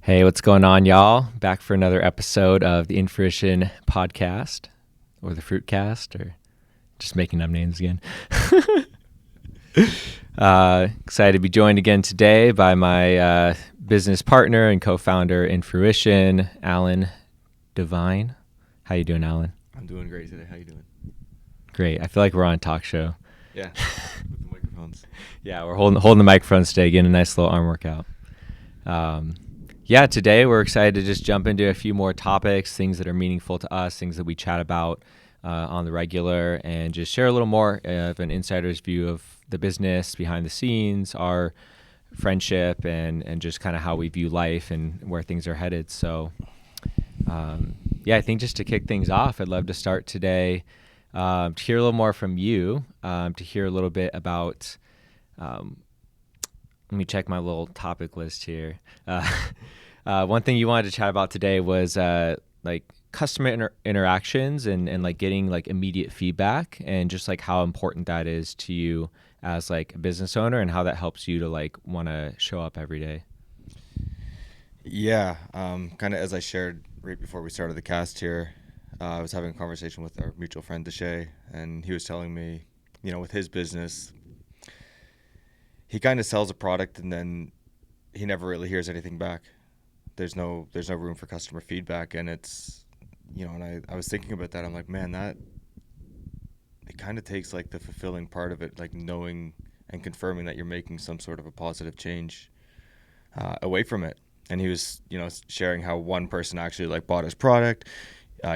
Hey, what's going on, y'all? Back for another episode of the InFruition podcast, or the Fruitcast, or just making up names again. Excited to be joined again today by my business partner and co-founder InFruition, Alan Devine. How you doing, Alan? I'm doing great today. How you doing? Great. I feel like we're on a talk show. Yeah, with the microphones. Yeah, we're holding the microphones today, getting a nice little arm workout. Today we're excited to just jump into a few more topics, things that are meaningful to us, things that we chat about on the regular, and just share a little more of an insider's view of the business, behind the scenes, our friendship, and just kind of how we view life and where things are headed. So, I think just to kick things off, I'd love to start today to hear a little more from you, to hear a little bit about let me check my little topic list here. One thing you wanted to chat about today was like customer interactions and like getting like immediate feedback, and just like how important that is to you as like a business owner, and how that helps you to like want to show up every day. Yeah, kind of as I shared right before we started the cast here, I was having a conversation with our mutual friend Deshay, and he was telling me, with his business, he kind of sells a product and then he never really hears anything back. There's no room for customer feedback, and it's, and I was thinking about that. I'm like, man, that it kind of takes like the fulfilling part of it, like knowing and confirming that you're making some sort of a positive change away from it. And he was, sharing how one person actually like bought his product,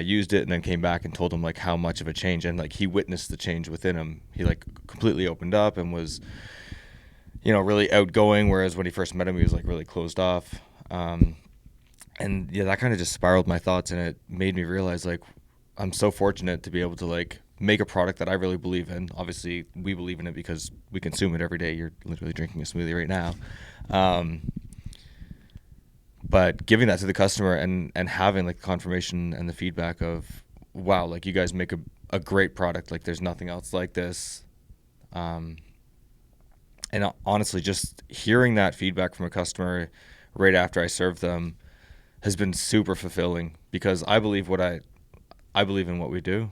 used it, and then came back and told him like how much of a change, and like he witnessed the change within him. He like completely opened up and was, really outgoing, whereas when he first met him, he was like really closed off. And yeah, that kind of just spiraled my thoughts, and it made me realize like I'm so fortunate to be able to like make a product that I really believe in. Obviously, we believe in it because we consume it every day. You're literally drinking a smoothie right now. But giving that to the customer and having like the confirmation and the feedback of, wow, like you guys make a great product. Like there's nothing else like this. And honestly, just hearing that feedback from a customer right after I served them has been super fulfilling, because I believe I believe in what we do.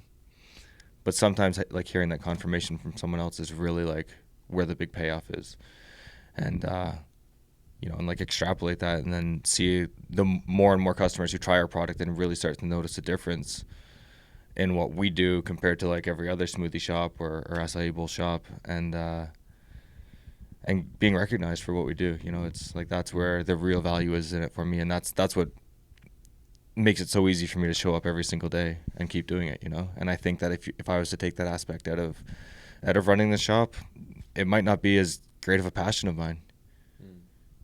But sometimes like hearing that confirmation from someone else is really like where the big payoff is. And, and like extrapolate that and then see the more and more customers who try our product and really start to notice a difference in what we do compared to like every other smoothie shop or acai bowl shop, and being recognized for what we do. It's like that's where the real value is in it for me, and that's what makes it so easy for me to show up every single day and keep doing it. And I think that if I was to take that aspect out of running the shop, it might not be as great of a passion of mine.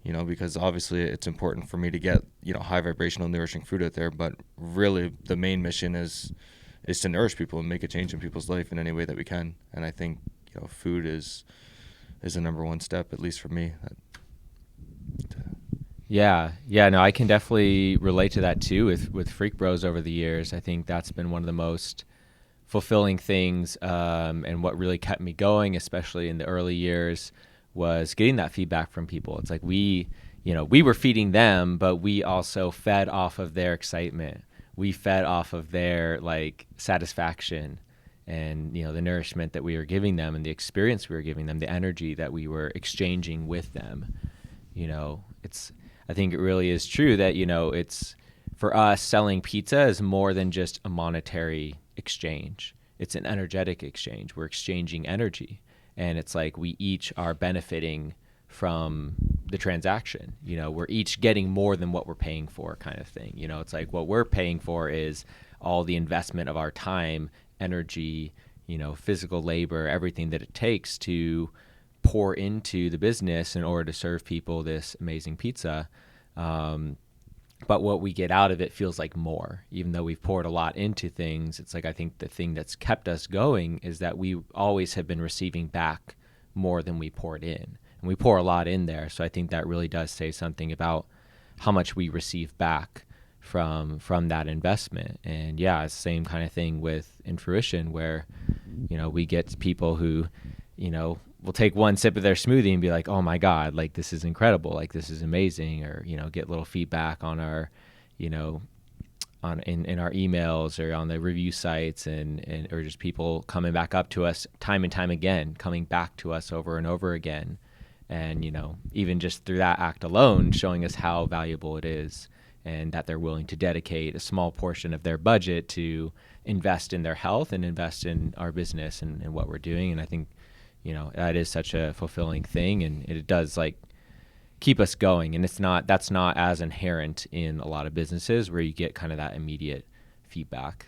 Because obviously it's important for me to get, high vibrational nourishing food out there, but really the main mission is to nourish people and make a change in people's life in any way that we can. And I think, food is the number one step, at least for me. No, I can definitely relate to that too with Freak Bros over the years. I think that's been one of the most fulfilling things, and what really kept me going, especially in the early years, was getting that feedback from people. It's like we were feeding them, but we also fed off of their excitement. We fed off of their like satisfaction, and the nourishment that we were giving them, and the experience we were giving them, the energy that we were exchanging with them. I think it really is true that it's, for us, selling pizza is more than just a monetary exchange. It's an energetic exchange. We're exchanging energy. And it's like we each are benefiting from the transaction. We're each getting more than what we're paying for, kind of thing. It's like what we're paying for is all the investment of our time, energy, physical labor, everything that it takes to pour into the business in order to serve people this amazing pizza. But what we get out of it feels like more, even though we've poured a lot into things. It's like, I think the thing that's kept us going is that we always have been receiving back more than we poured in, and we pour a lot in there. So I think that really does say something about how much we receive back from that investment. And yeah, it's the same kind of thing with InFruition, where, we get people who, will take one sip of their smoothie and be like, oh my God, like this is incredible. Like this is amazing. Or, get little feedback on our, you know, in our emails or on the review sites and or just people coming back up to us time and time again, coming back to us over and over again. And, even just through that act alone, showing us how valuable it is and that they're willing to dedicate a small portion of their budget to invest in their health and invest in our business and what we're doing. And I think, that is such a fulfilling thing, and it does like keep us going. And that's not as inherent in a lot of businesses where you get kind of that immediate feedback.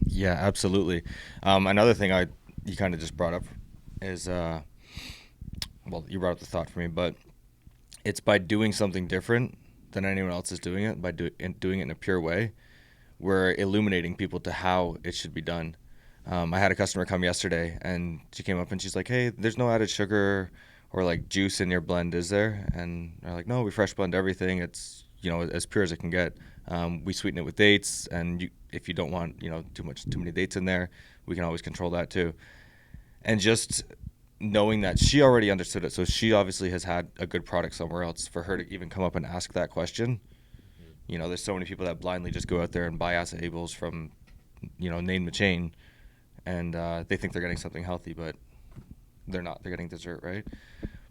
Yeah, absolutely. Another thing you kind of just brought up is, well, you brought up the thought for me, but it's by doing something different than anyone else is doing it, by doing it in a pure way, we're illuminating people to how it should be done. I had a customer come yesterday, and she came up and she's like, hey, there's no added sugar or like juice in your blend, is there? And they're like, no, we fresh blend everything. It's, as pure as it can get. We sweeten it with dates, and if you don't want, too many dates in there, we can always control that too. And just knowing that she already understood it, so she obviously has had a good product somewhere else. For her to even come up and ask that question, there's so many people that blindly just go out there and buy acetabels from, name the chain, and they think they're getting something healthy, but they're not. They're getting dessert, right?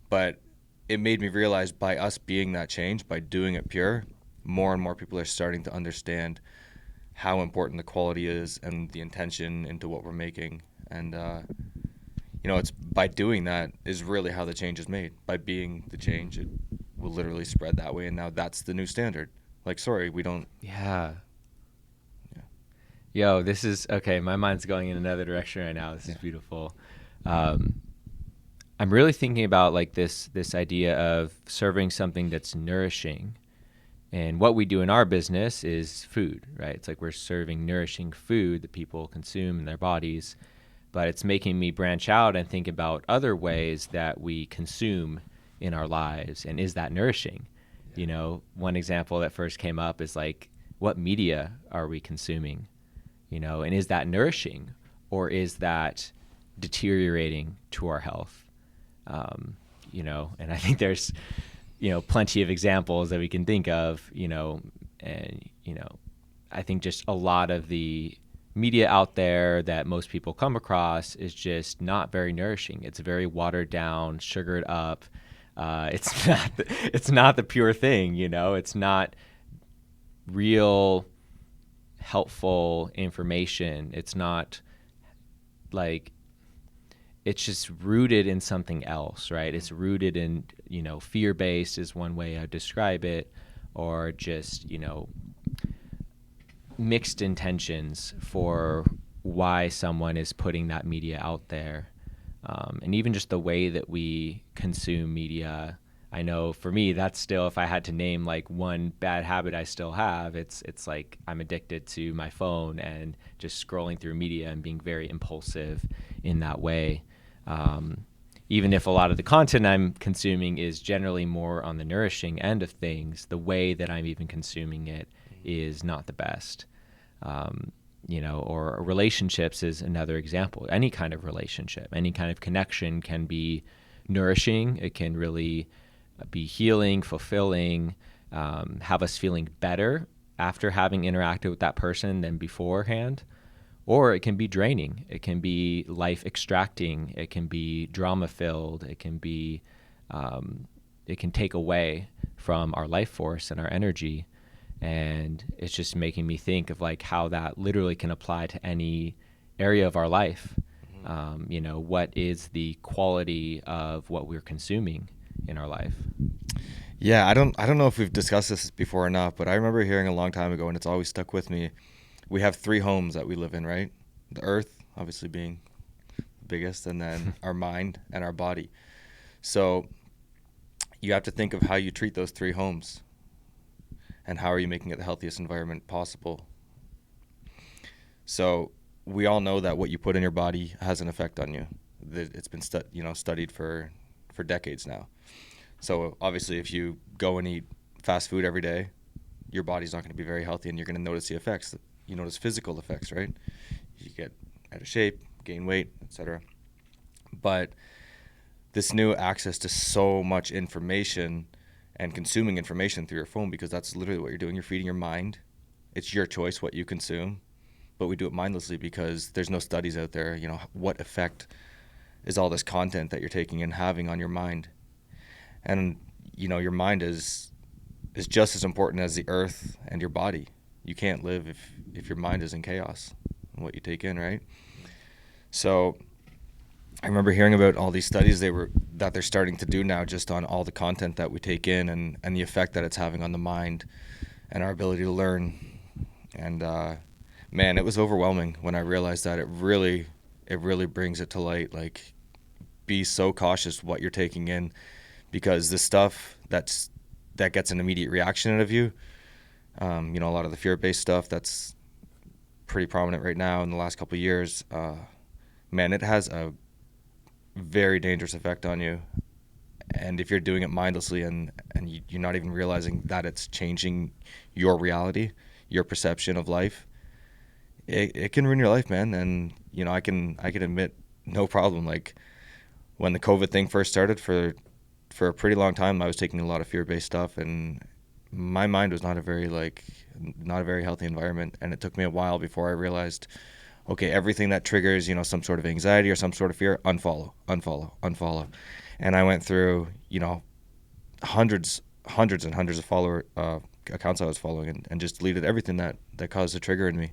But it made me realize, by us being that change, by doing it pure, more and more people are starting to understand how important the quality is and the intention into what we're making. And it's by doing that is really how the change is made. By being the change, it will literally spread that way, and now that's the new standard. Like, sorry, we don't. Yeah. Yo, this is okay. My mind's going in another direction right now. This is beautiful. I'm really thinking about like this idea of serving something that's nourishing. And what we do in our business is food, right? It's like we're serving nourishing food that people consume in their bodies. But it's making me branch out and think about other ways that we consume in our lives. And is that nourishing? Yeah. One example that first came up is like, what media are we consuming? And is that nourishing, or is that deteriorating to our health? And I think there's, plenty of examples that we can think of, and, I think just a lot of the media out there that most people come across is just not very nourishing. It's very watered down, sugared up. It's not the pure thing, it's not real helpful information. It's not like, it's just rooted in something else, right? It's rooted in, fear-based is one way I describe it, or just, mixed intentions for why someone is putting that media out there. And even just the way that we consume media. I know for me, that's still, if I had to name like one bad habit I still have, it's like I'm addicted to my phone and just scrolling through media and being very impulsive in that way. Even if a lot of the content I'm consuming is generally more on the nourishing end of things, the way that I'm even consuming it is not the best. Or relationships is another example. Any kind of relationship, any kind of connection can be nourishing. It can really be healing, fulfilling, have us feeling better after having interacted with that person than beforehand. Or it can be draining. It can be life extracting. It can be drama filled. It can be, it can take away from our life force and our energy. And it's just making me think of like how that literally can apply to any area of our life. What is the quality of what we're consuming in our life? Yeah, I don't know if we've discussed this before or not, but I remember hearing a long time ago, and it's always stuck with me. We have 3 homes that we live in, right? The earth, obviously being the biggest, and then our mind and our body. So you have to think of how you treat those 3 homes, and how are you making it the healthiest environment possible. So we all know that what you put in your body has an effect on you. It's been studied for decades now. So obviously, if you go and eat fast food every day, your body's not going to be very healthy, and you're going to notice the effects. You notice physical effects, right? You get out of shape, gain weight, etc. But this new access to so much information and consuming information through your phone, because that's literally what you're doing. You're feeding your mind. It's your choice what you consume, but we do it mindlessly because there's no studies out there, what effect is all this content that you're taking in having on your mind. And, your mind is just as important as the earth and your body. You can't live if your mind is in chaos and what you take in, right? So I remember hearing about all these studies that they're starting to do now just on all the content that we take in and the effect that it's having on the mind and our ability to learn. And man, it was overwhelming when I realized that it really brings it to light. Like, be so cautious what you're taking in, because the stuff that gets an immediate reaction out of you, a lot of the fear-based stuff that's pretty prominent right now in the last couple of years, man, it has a very dangerous effect on you. And if you're doing it mindlessly and you're not even realizing that it's changing your reality, your perception of life, it can ruin your life, man. And I can admit, no problem, like when the COVID thing first started, for a pretty long time I was taking a lot of fear-based stuff, and my mind was not a very healthy environment. And it took me a while before I realized, okay, everything that triggers, some sort of anxiety or some sort of fear, unfollow. And I went through, hundreds and hundreds of follower accounts I was following, and just deleted everything that caused a trigger in me.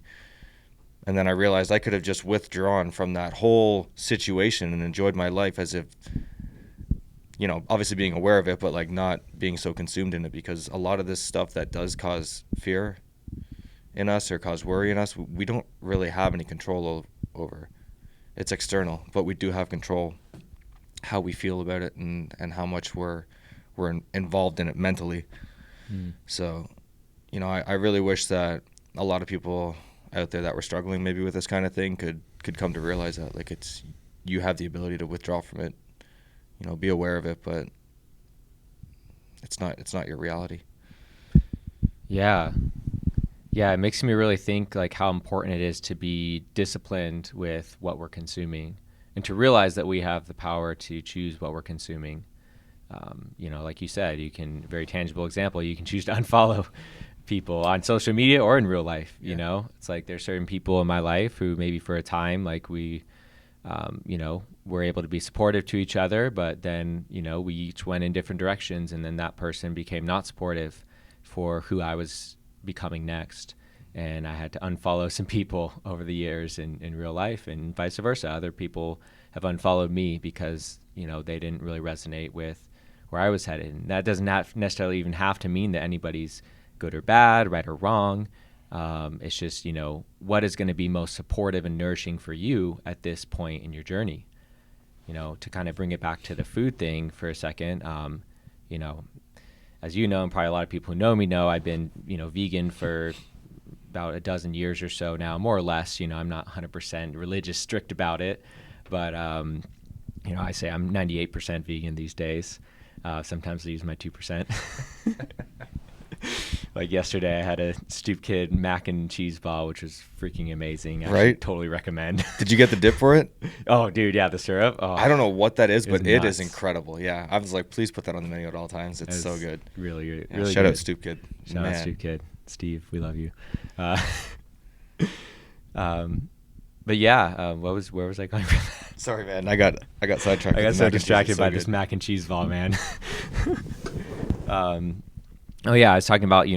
And then I realized I could have just withdrawn from that whole situation and enjoyed my life as if, obviously being aware of it, but like not being so consumed in it, because a lot of this stuff that does cause fear in us or cause worry in us, we don't really have any control over. It's external, but we do have control how we feel about it and how much we're involved in it mentally. So, I really wish that a lot of people out there that were struggling maybe with this kind of thing could come to realize that, like, you have the ability to withdraw from it, be aware of it, but it's not your reality. Yeah, it makes me really think like how important it is to be disciplined with what we're consuming, and to realize that we have the power to choose what we're consuming. Like you said, you can, very tangible example, you can choose to unfollow people on social media or in real life. It's like there's certain people in my life who maybe for a time, like we were able to be supportive to each other, but then we each went in different directions, and then that person became not supportive for who I was becoming next, and I had to unfollow some people over the years in real life, and vice versa. Other people have unfollowed me because they didn't really resonate with where I was headed. And that doesn't necessarily even have to mean that anybody's good or bad, right or wrong. It's just, what is going to be most supportive and nourishing for you at this point in your journey. To kind of bring it back to the food thing for a second, as you know, and probably a lot of people who know me know, I've been, vegan for about a dozen years or so now, more or less. I'm not 100% religious strict about it, but, I say I'm 98% vegan these days. Sometimes I use my 2%. Like yesterday, I had a Stoop Kid mac and cheese ball, which was freaking amazing. I Right? Totally recommend. Did you get the dip for it? Oh, dude, yeah, the syrup. Oh, I don't know what that is, but it is nuts. incredible. Yeah, I was like, please put that on the menu at all times. It's so good. Really, Yeah, really shout good. out Stoop Kid. Shout out Man. Stoop Kid. Steve, we love you. But yeah, where was I going with that? Sorry, man. I got sidetracked. I got with the so mac and cheese. distracted It's by so this good. mac and cheese ball, man. Oh yeah, I was talking about,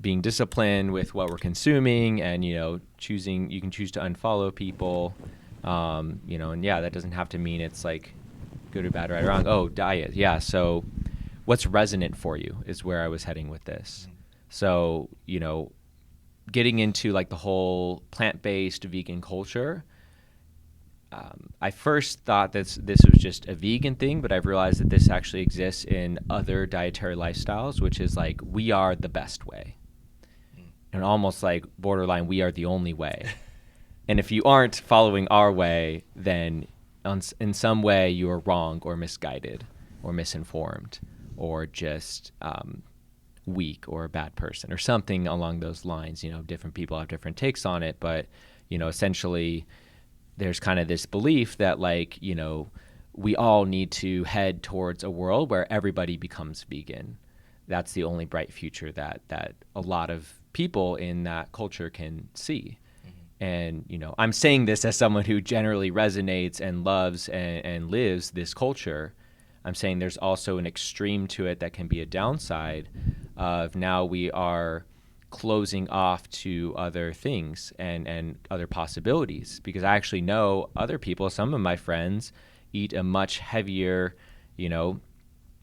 being disciplined with what we're consuming, and, you can choose to unfollow people, and yeah, that doesn't have to mean it's like good or bad, right or wrong. Oh, diet. Yeah. So what's resonant for you is where I was heading with this. So, getting into like the whole plant-based vegan culture, I first thought this was just a vegan thing, but I've realized that this actually exists in other dietary lifestyles, which is like, we are the best way, and almost like borderline, we are the only way. And if you aren't following our way, then in some way you are wrong or misguided or misinformed or just weak or a bad person or something along those lines. Different people have different takes on it, but essentially there's kind of this belief that, like, we all need to head towards a world where everybody becomes vegan. That's the only bright future that a lot of people in that culture can see. And, I'm saying this as someone who generally resonates and loves and lives this culture. I'm saying there's also an extreme to it that can be a downside of now we are closing off to other things and other possibilities. Because I actually know other people, some of my friends, eat a much heavier,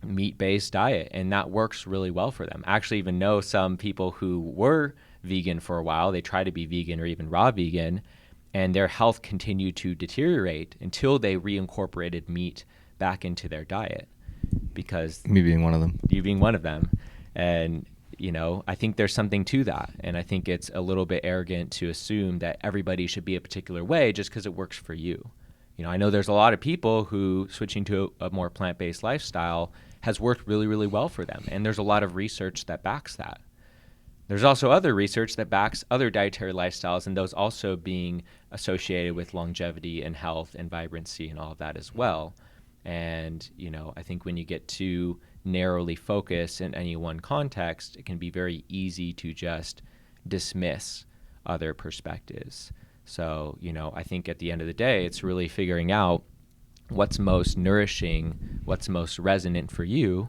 meat-based diet, and that works really well for them. I actually even know some people who were vegan for a while. They try to be vegan or even raw vegan, and their health continued to deteriorate until they reincorporated meat back into their diet. Because Me being one of them. you being one of them. And, I think there's something to that. And I think it's a little bit arrogant to assume that everybody should be a particular way just because it works for you. I know there's a lot of people who switching to a more plant-based lifestyle has worked really, really well for them. And there's a lot of research that backs that. There's also other research that backs other dietary lifestyles, and those also being associated with longevity and health and vibrancy and all of that as well. And, I think when you get too narrowly focused in any one context, it can be very easy to just dismiss other perspectives. So, I think at the end of the day, it's really figuring out what's most nourishing, what's most resonant for you,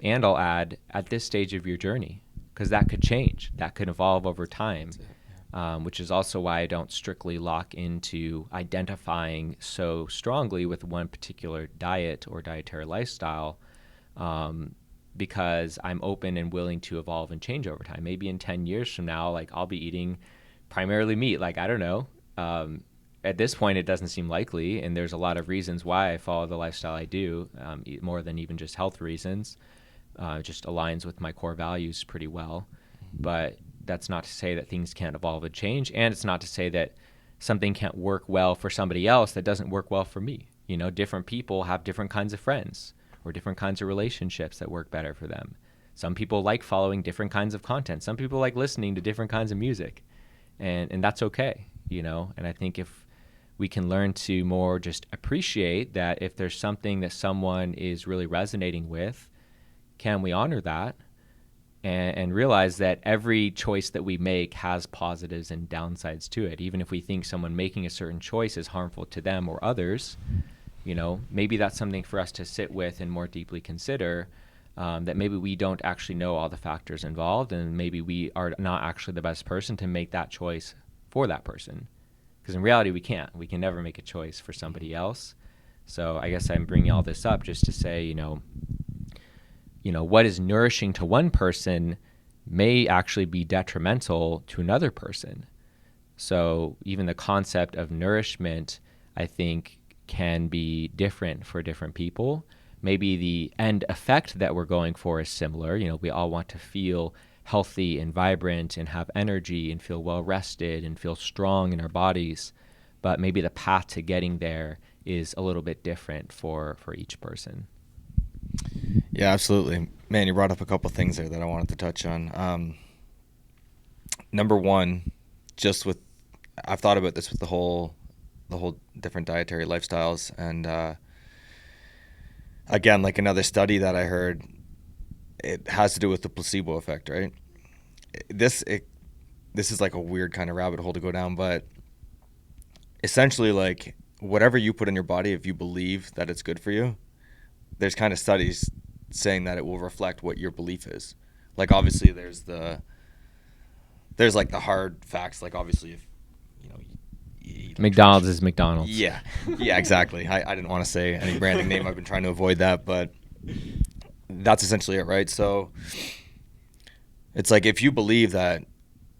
and I'll add at this stage of your journey, because that could change, that could evolve over time, which is also why I don't strictly lock into identifying so strongly with one particular diet or dietary lifestyle, because I'm open and willing to evolve and change over time. Maybe in 10 years from now, I'll be eating primarily meat. I don't know. At this point, it doesn't seem likely, and there's a lot of reasons why I follow the lifestyle I do, more than even just health reasons. It just aligns with my core values pretty well. But that's not to say that things can't evolve and change, and it's not to say that something can't work well for somebody else that doesn't work well for me. Different people have different kinds of friends or different kinds of relationships that work better for them. Some people like following different kinds of content. Some people like listening to different kinds of music, and that's okay, And I think if we can learn to more just appreciate that if there's something that someone is really resonating with, can we honor that and realize that every choice that we make has positives and downsides to it. Even if we think someone making a certain choice is harmful to them or others, maybe that's something for us to sit with and more deeply consider, that maybe we don't actually know all the factors involved, and maybe we are not actually the best person to make that choice for that person. Because in reality, we can't. We can never make a choice for somebody else. So I guess I'm bringing all this up just to say, what is nourishing to one person may actually be detrimental to another person. So even the concept of nourishment, I think, can be different for different people. Maybe the end effect that we're going for is similar. We all want to feel healthy and vibrant and have energy and feel well rested and feel strong in our bodies. But maybe the path to getting there is a little bit different for each person. Yeah, absolutely. Man, you brought up a couple things there that I wanted to touch on. Number one, I've thought about this with the whole different dietary lifestyles, and again, another study that I heard, it has to do with the placebo effect, right? This is a weird kind of rabbit hole to go down, but essentially, whatever you put in your body, if you believe that it's good for you, there's kind of studies saying that it will reflect what your belief is. Obviously there's the hard facts, obviously if you eat McDonald's is McDonald's. Yeah exactly. I didn't want to say any branding name. I've been trying to avoid that, but that's essentially it, right? So it's if you believe that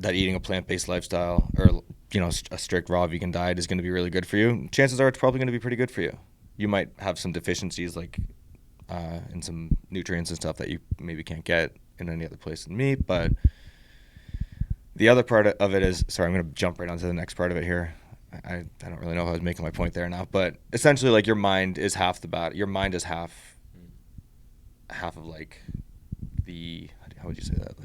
eating a plant-based lifestyle or a strict raw vegan diet is going to be really good for you, chances are it's probably going to be pretty good for you. You might have some deficiencies in some nutrients and stuff that you maybe can't get in any other place than meat. But the other part of it is, sorry, I'm going to jump right onto the next part of it here. I don't really know if I was making my point there now, but essentially your mind is half the battle. Your mind is half of how would you say that?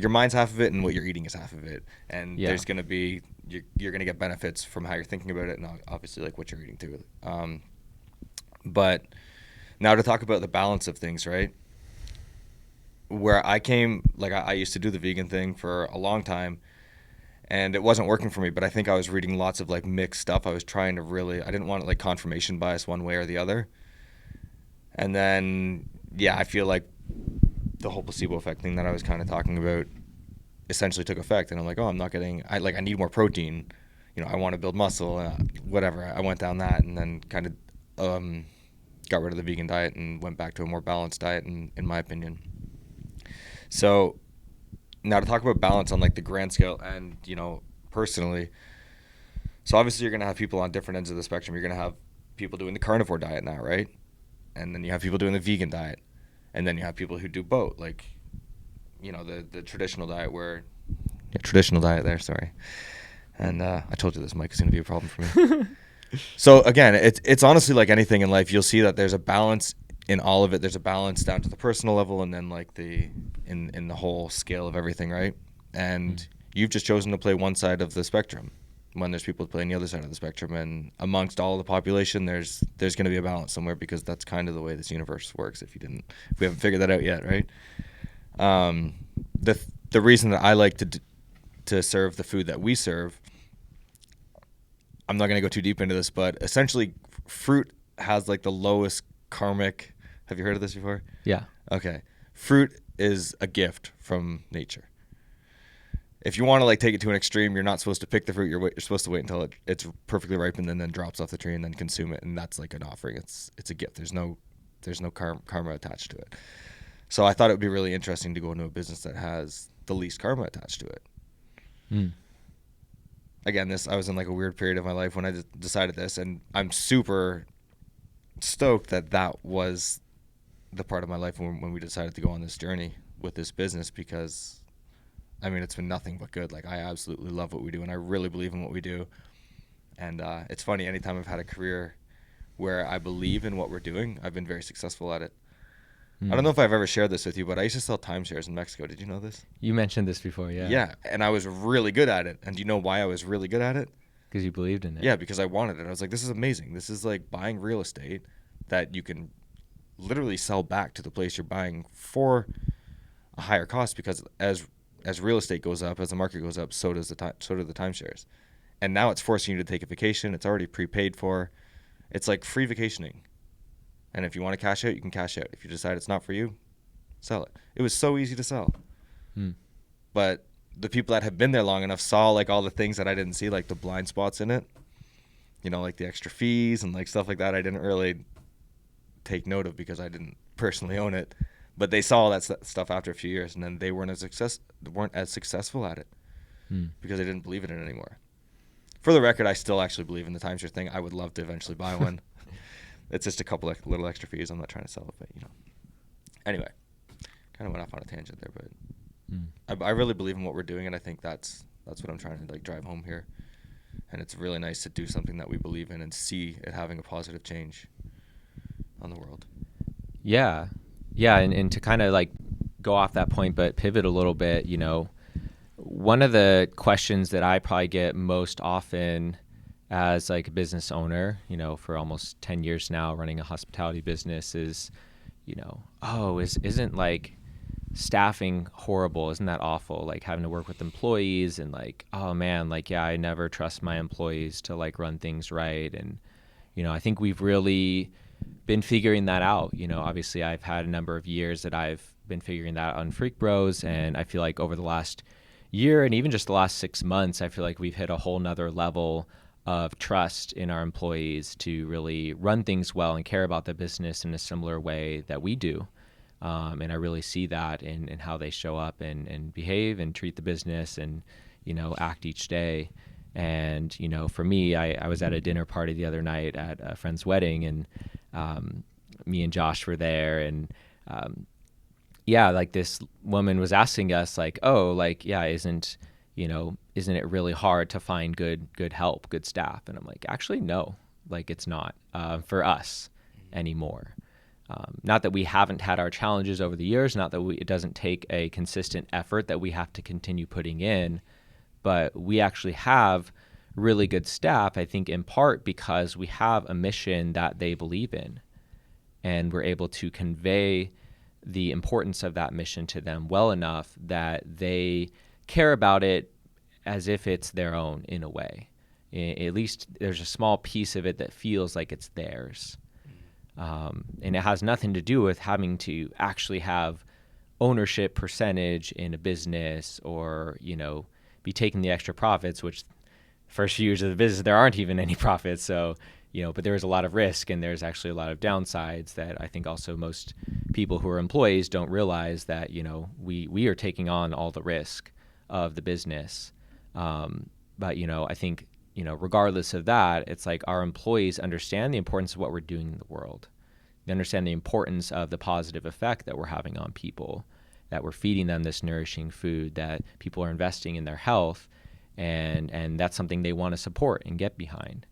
Your mind's half of it and what you're eating is half of it. And there's going to be, you're going to get benefits from how you're thinking about it and obviously what you're eating too. But now to talk about the balance of things, right? Where I came, like I used to do the vegan thing for a long time, and it wasn't working for me. But I think I was reading lots of like mixed stuff. I was trying to I didn't want like confirmation bias one way or the other. And then, yeah, I feel like the whole placebo effect thing that I was kind of talking about essentially took effect. And I'm like, oh, I need more protein. I want to build muscle, whatever. I went down that and then kind of got rid of the vegan diet and went back to a more balanced diet, in my opinion. So now to talk about balance on like the grand scale and, personally, so obviously you're going to have people on different ends of the spectrum. You're going to have people doing the carnivore diet now, right? And then you have people doing the vegan diet. And then you have people who do both, like, the traditional diet traditional diet there, sorry. And I told you this mic is going to be a problem for me. So again, it's honestly like anything in life. You'll see that there's a balance in all of it. There's a balance down to the personal level and then like in the whole scale of everything, right? And you've just chosen to play one side of the spectrum when there's people playing the other side of the spectrum. And amongst all of the population, there's going to be a balance somewhere, because that's kind of the way this universe works. If we haven't figured that out yet, right? The reason that I like to serve the food that we serve, I'm not going to go too deep into this, but essentially fruit has like the lowest karmic. Have you heard of this before? Yeah. Okay. Fruit is a gift from nature. If you want to like take it to an extreme, you're not supposed to pick the fruit. You're supposed to wait until it's perfectly ripened and then drops off the tree and then consume it. And that's like an offering. It's a gift. There's no karma attached to it. So I thought it would be really interesting to go into a business that has the least karma attached to it. Again, I was in like a weird period of my life when I decided this, and I'm super stoked that was the part of my life when we decided to go on this journey with this business, because I mean, it's been nothing but good. Like, I absolutely love what we do, and I really believe in what we do. And it's funny, anytime I've had a career where I believe in what we're doing, I've been very successful at it. I don't know if I've ever shared this with you, but I used to sell timeshares in Mexico. Did you know this? You mentioned this before, yeah. Yeah, and I was really good at it. And do you know why I was really good at it? Because you believed in it. Yeah, because I wanted it. I was like, this is amazing. This is like buying real estate that you can literally sell back to the place you're buying for a higher cost, because as real estate goes up, as the market goes up, so do the timeshares. And now it's forcing you to take a vacation. It's already prepaid for. It's like free vacationing. And if you want to cash out, you can cash out. If you decide it's not for you, sell it. It was so easy to sell. But the people that have been there long enough saw like all the things that I didn't see, like the blind spots in it, like the extra fees and like stuff like that. I didn't really take note of because I didn't personally own it. But they saw all that stuff after a few years, and then they weren't as successful at it because they didn't believe in it anymore. For the record, I still actually believe in the timeshare thing. I would love to eventually buy one. It's just a couple of little extra fees. I'm not trying to sell it, but Anyway, kind of went off on a tangent there, but I really believe in what we're doing, and I think that's what I'm trying to like drive home here. And it's really nice to do something that we believe in and see it having a positive change on the world. Yeah. Yeah, and to kind of like go off that point but pivot a little bit, one of the questions that I probably get most often as like a business owner, for almost 10 years now running a hospitality business is, isn't like staffing horrible? Isn't that awful? Like having to work with employees and like, oh man, like, yeah, I never trust my employees to like run things right. And, I think we've really been figuring that out. Obviously I've had a number of years that I've been figuring that out on Freak Bros. And I feel like over the last year and even just the last 6 months, I feel like we've hit a whole nother level of trust in our employees to really run things well and care about the business in a similar way that we do. And I really see that in how they show up and behave and treat the business and, act each day. And, for me, I was at a dinner party the other night at a friend's wedding, and me and Josh were there. And, like this woman was asking us like, oh, like, yeah, isn't it really hard to find good help, good staff? And I'm like, actually, no, like it's not for us anymore. Not that we haven't had our challenges over the years, not that it doesn't take a consistent effort that we have to continue putting in, but we actually have really good staff, I think in part because we have a mission that they believe in. and we're able to convey the importance of that mission to them well enough that they care about it as if it's their own in a way. At least there's a small piece of it that feels like it's theirs. And it has nothing to do with having to actually have ownership percentage in a business or, be taking the extra profits, which first few years of the business, there aren't even any profits. So, but there's a lot of risk and there's actually a lot of downsides that I think also most people who are employees don't realize that, we are taking on all the risk of the business. But, I think, regardless of that, it's like our employees understand the importance of what we're doing in the world. They understand the importance of the positive effect that we're having on people, that we're feeding them this nourishing food, that people are investing in their health, and that's something they want to support and get behind.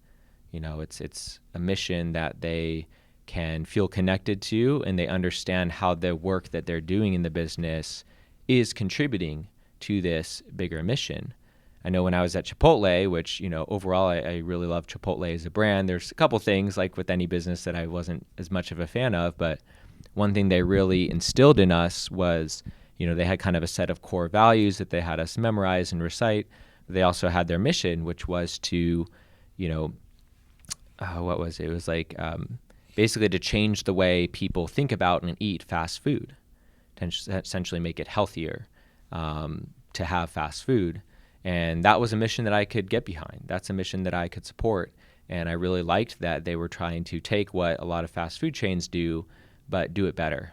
It's a mission that they can feel connected to, and they understand how the work that they're doing in the business is contributing to this bigger mission. I know when I was at Chipotle, which, overall I really love Chipotle as a brand. There's a couple things like with any business that I wasn't as much of a fan of, but one thing they really instilled in us was, they had kind of a set of core values that they had us memorize and recite. They also had their mission, which was to, what was it? It was like basically to change the way people think about and eat fast food, to essentially make it healthier to have fast food. And that was a mission that I could get behind. That's a mission that I could support. And I really liked that they were trying to take what a lot of fast food chains do, but do it better.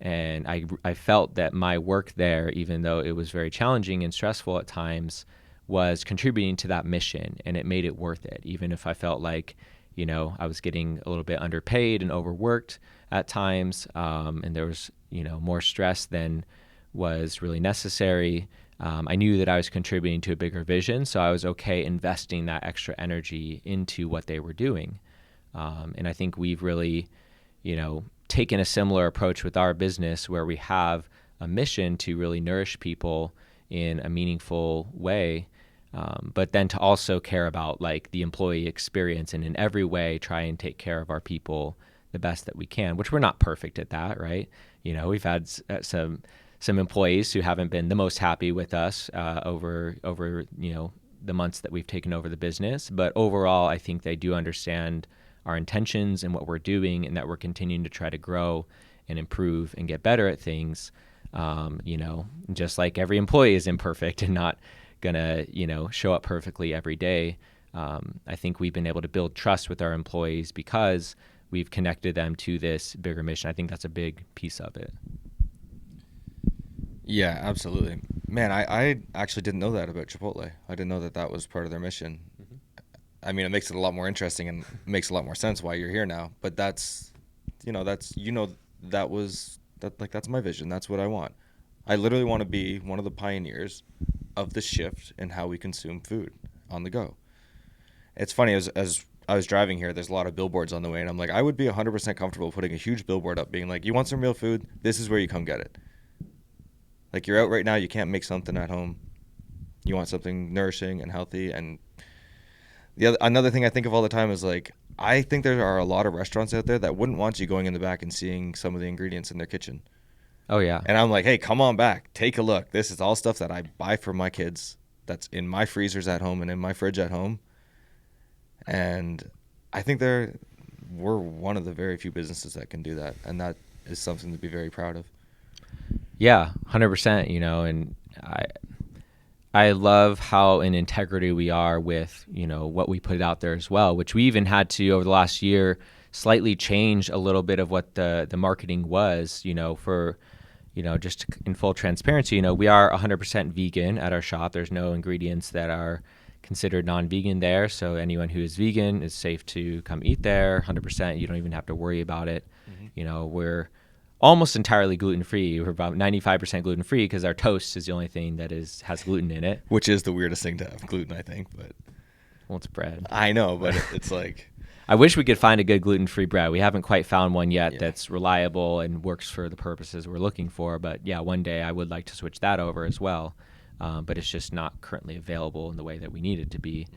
And I felt that my work there, even though it was very challenging and stressful at times, was contributing to that mission, and it made it worth it. Even if I felt like, I was getting a little bit underpaid and overworked at times, and there was, more stress than was really necessary. I knew that I was contributing to a bigger vision, so I was okay investing that extra energy into what they were doing. And I think we've really, taken a similar approach with our business where we have a mission to really nourish people in a meaningful way, but then to also care about like the employee experience and in every way try and take care of our people the best that we can, which we're not perfect at that, right? We've had some employees who haven't been the most happy with us over the months that we've taken over the business. But overall, I think they do understand our intentions and what we're doing, and that we're continuing to try to grow and improve and get better at things. Just like every employee is imperfect and not gonna show up perfectly every day. I think we've been able to build trust with our employees because we've connected them to this bigger mission. I think that's a big piece of it. Yeah, absolutely. Man, I actually didn't know that about Chipotle. I didn't know that was part of their mission. Mm-hmm. I mean, it makes it a lot more interesting and makes a lot more sense why you're here now. But that's my vision. That's what I want. I literally want to be one of the pioneers of the shift in how we consume food on the go. It's funny, as I was driving here, there's a lot of billboards on the way, and I'm like, I would be 100% comfortable putting a huge billboard up being like, you want some real food? This is where you come get it. Like, you're out right now, you can't make something at home. You want something nourishing and healthy. And another thing I think of all the time is, like, I think there are a lot of restaurants out there that wouldn't want you going in the back and seeing some of the ingredients in their kitchen. Oh, yeah. And I'm like, hey, come on back. Take a look. This is all stuff that I buy for my kids that's in my freezers at home and in my fridge at home. And I think we're one of the very few businesses that can do that. And that is something to be very proud of. Yeah, 100%, and I love how in integrity we are with, what we put out there as well, which we even had to, over the last year, slightly change a little bit of what the marketing was, for, just in full transparency, we are 100% vegan at our shop. There's no ingredients that are considered non-vegan there. So anyone who is vegan is safe to come eat there, 100%. You don't even have to worry about it. Mm-hmm. We're almost entirely gluten-free. We're about 95% gluten-free because our toast is the only thing that has gluten in it. Which is the weirdest thing to have gluten, I think. But well, it's bread. I know, but it's like... I wish we could find a good gluten-free bread. We haven't quite found one yet that's reliable and works for the purposes we're looking for. But yeah, one day I would like to switch that over as well. But it's just not currently available in the way that we need it to be.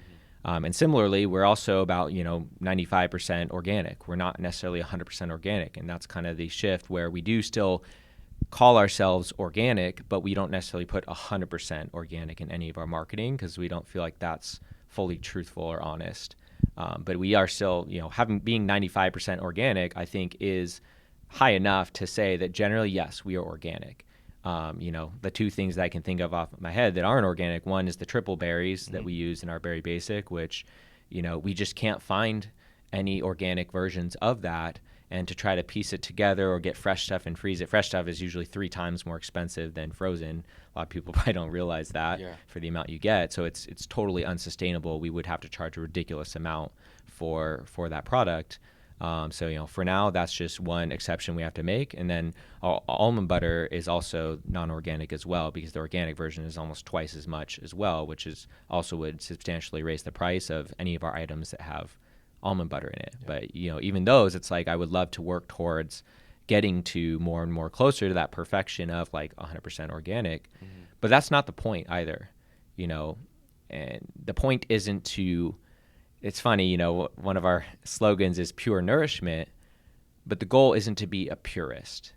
And similarly, we're also about 95% organic. We're not necessarily 100% organic, and that's kind of the shift where we do still call ourselves organic, but we don't necessarily put 100% organic in any of our marketing because we don't feel like that's fully truthful or honest. But we are still, being 95% organic, I think is high enough to say that generally, yes, we are organic. The two things that I can think of off my head that aren't organic, one is the triple berries that we use in our berry basic, which, we just can't find any organic versions of that. And to try to piece it together or get fresh stuff and freeze it, fresh stuff is usually 3 times more expensive than frozen. A lot of people probably don't realize that for the amount you get. So it's totally unsustainable. We would have to charge a ridiculous amount for that product. So for now, that's just one exception we have to make. And then almond butter is also non-organic as well, because the organic version is almost twice as much as well, which is also would substantially raise the price of any of our items that have almond butter in it. But even those, it's like I would love to work towards getting to more and more closer to that perfection of like 100% organic. But that's not the point either. And the point isn't to, it's funny, one of our slogans is pure nourishment, but the goal isn't to be a purist.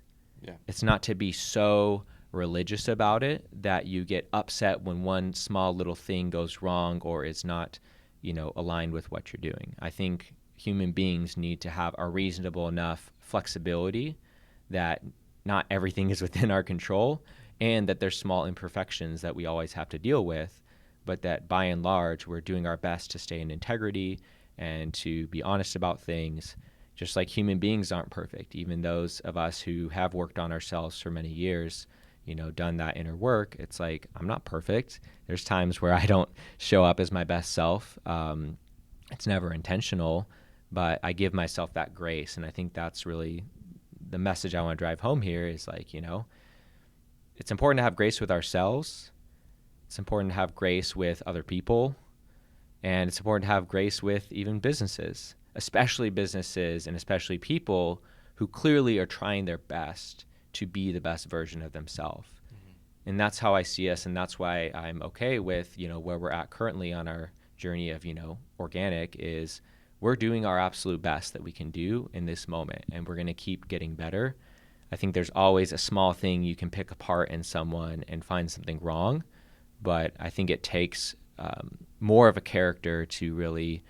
It's not to be so religious about it that you get upset when one small little thing goes wrong or is not aligned with what you're doing. I think human beings need to have a reasonable enough flexibility that not everything is within our control and that there's small imperfections that we always have to deal with, but that by and large, we're doing our best to stay in integrity and to be honest about things. Just like human beings aren't perfect, even those of us who have worked on ourselves for many years, done that inner work, it's like, I'm not perfect. There's times where I don't show up as my best self. It's never intentional, but I give myself that grace. And I think that's really the message I want to drive home here is like, it's important to have grace with ourselves. It's important to have grace with other people. And it's important to have grace with even businesses, especially businesses and especially people who clearly are trying their best to be the best version of themselves. And that's how I see us. And that's why I'm okay with, where we're at currently on our journey of, organic is we're doing our absolute best that we can do in this moment. And we're going to keep getting better. I think there's always a small thing you can pick apart in someone and find something wrong. But I think it takes more of a character to really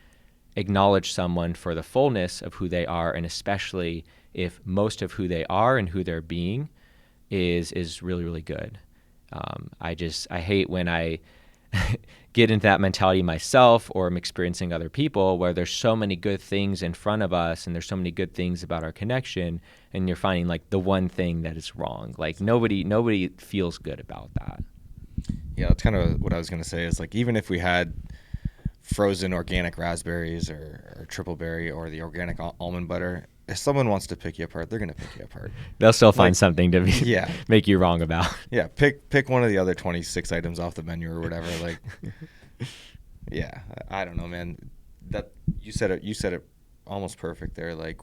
acknowledge someone for the fullness of who they are, and especially if most of who they are and who they're being is really, really good. I hate when I get into that mentality myself or I'm experiencing other people where there's so many good things in front of us and there's so many good things about our connection, and you're finding like the one thing that is wrong. Like nobody feels good about that. Yeah, that's kind of what I was going to say is like, even if we had frozen organic raspberries or triple berry or the organic almond butter, if someone wants to pick you apart, they're going to pick you apart. They'll still find something to make you wrong about. Yeah, pick one of the other 26 items off the menu or whatever. Like, yeah, I don't know, man. That you said it almost perfect there. Like,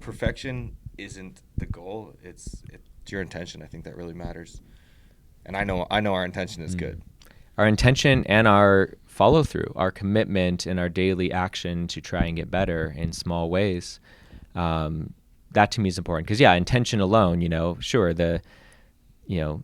perfection isn't the goal; it's your intention. I think that really matters. And I know our intention is good. Our intention and our follow through, our commitment and our daily action to try and get better in small ways. That to me is important because intention alone, sure, the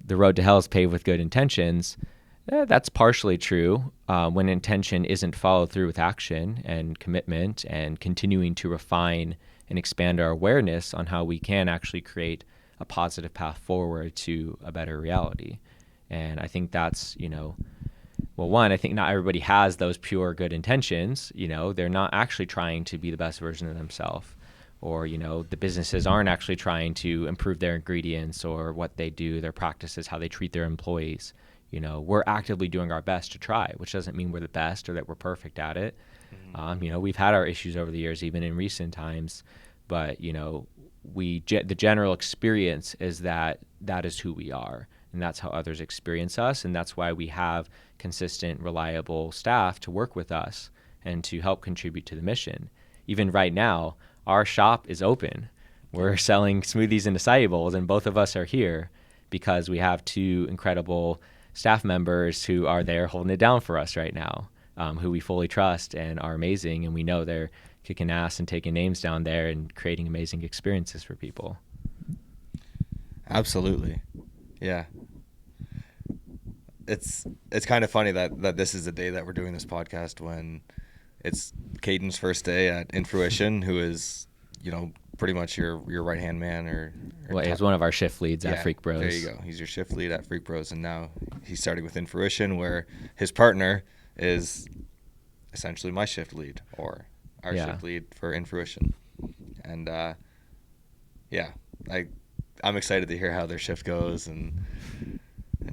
road to hell is paved with good intentions. That's partially true when intention isn't followed through with action and commitment and continuing to refine and expand our awareness on how we can actually create a positive path forward to a better reality. And I think that's, I think not everybody has those pure good intentions. They're not actually trying to be the best version of themselves, or, the businesses aren't actually trying to improve their ingredients or what they do, their practices, how they treat their employees. We're actively doing our best to try, which doesn't mean we're the best or that we're perfect at it. We've had our issues over the years, even in recent times, but, the general experience is that is who we are. And that's how others experience us. And that's why we have consistent, reliable staff to work with us and to help contribute to the mission. Even right now, our shop is open. We're selling smoothies and acai bowls, and both of us are here because we have 2 incredible staff members who are there holding it down for us right now. who we fully trust and are amazing, and we know they're kicking ass and taking names down there and creating amazing experiences for people. Absolutely. Yeah. It's kind of funny that this is the day that we're doing this podcast, when it's Caden's first day at InFruition, who is, pretty much your right hand man, or well, he's one of our shift leads at Freak Bros. There you go. He's your shift lead at Freak Bros, and now he's starting with InFruition, where his partner is essentially my shift lead, or our shift lead for InFruition. And I'm excited to hear how their shift goes, and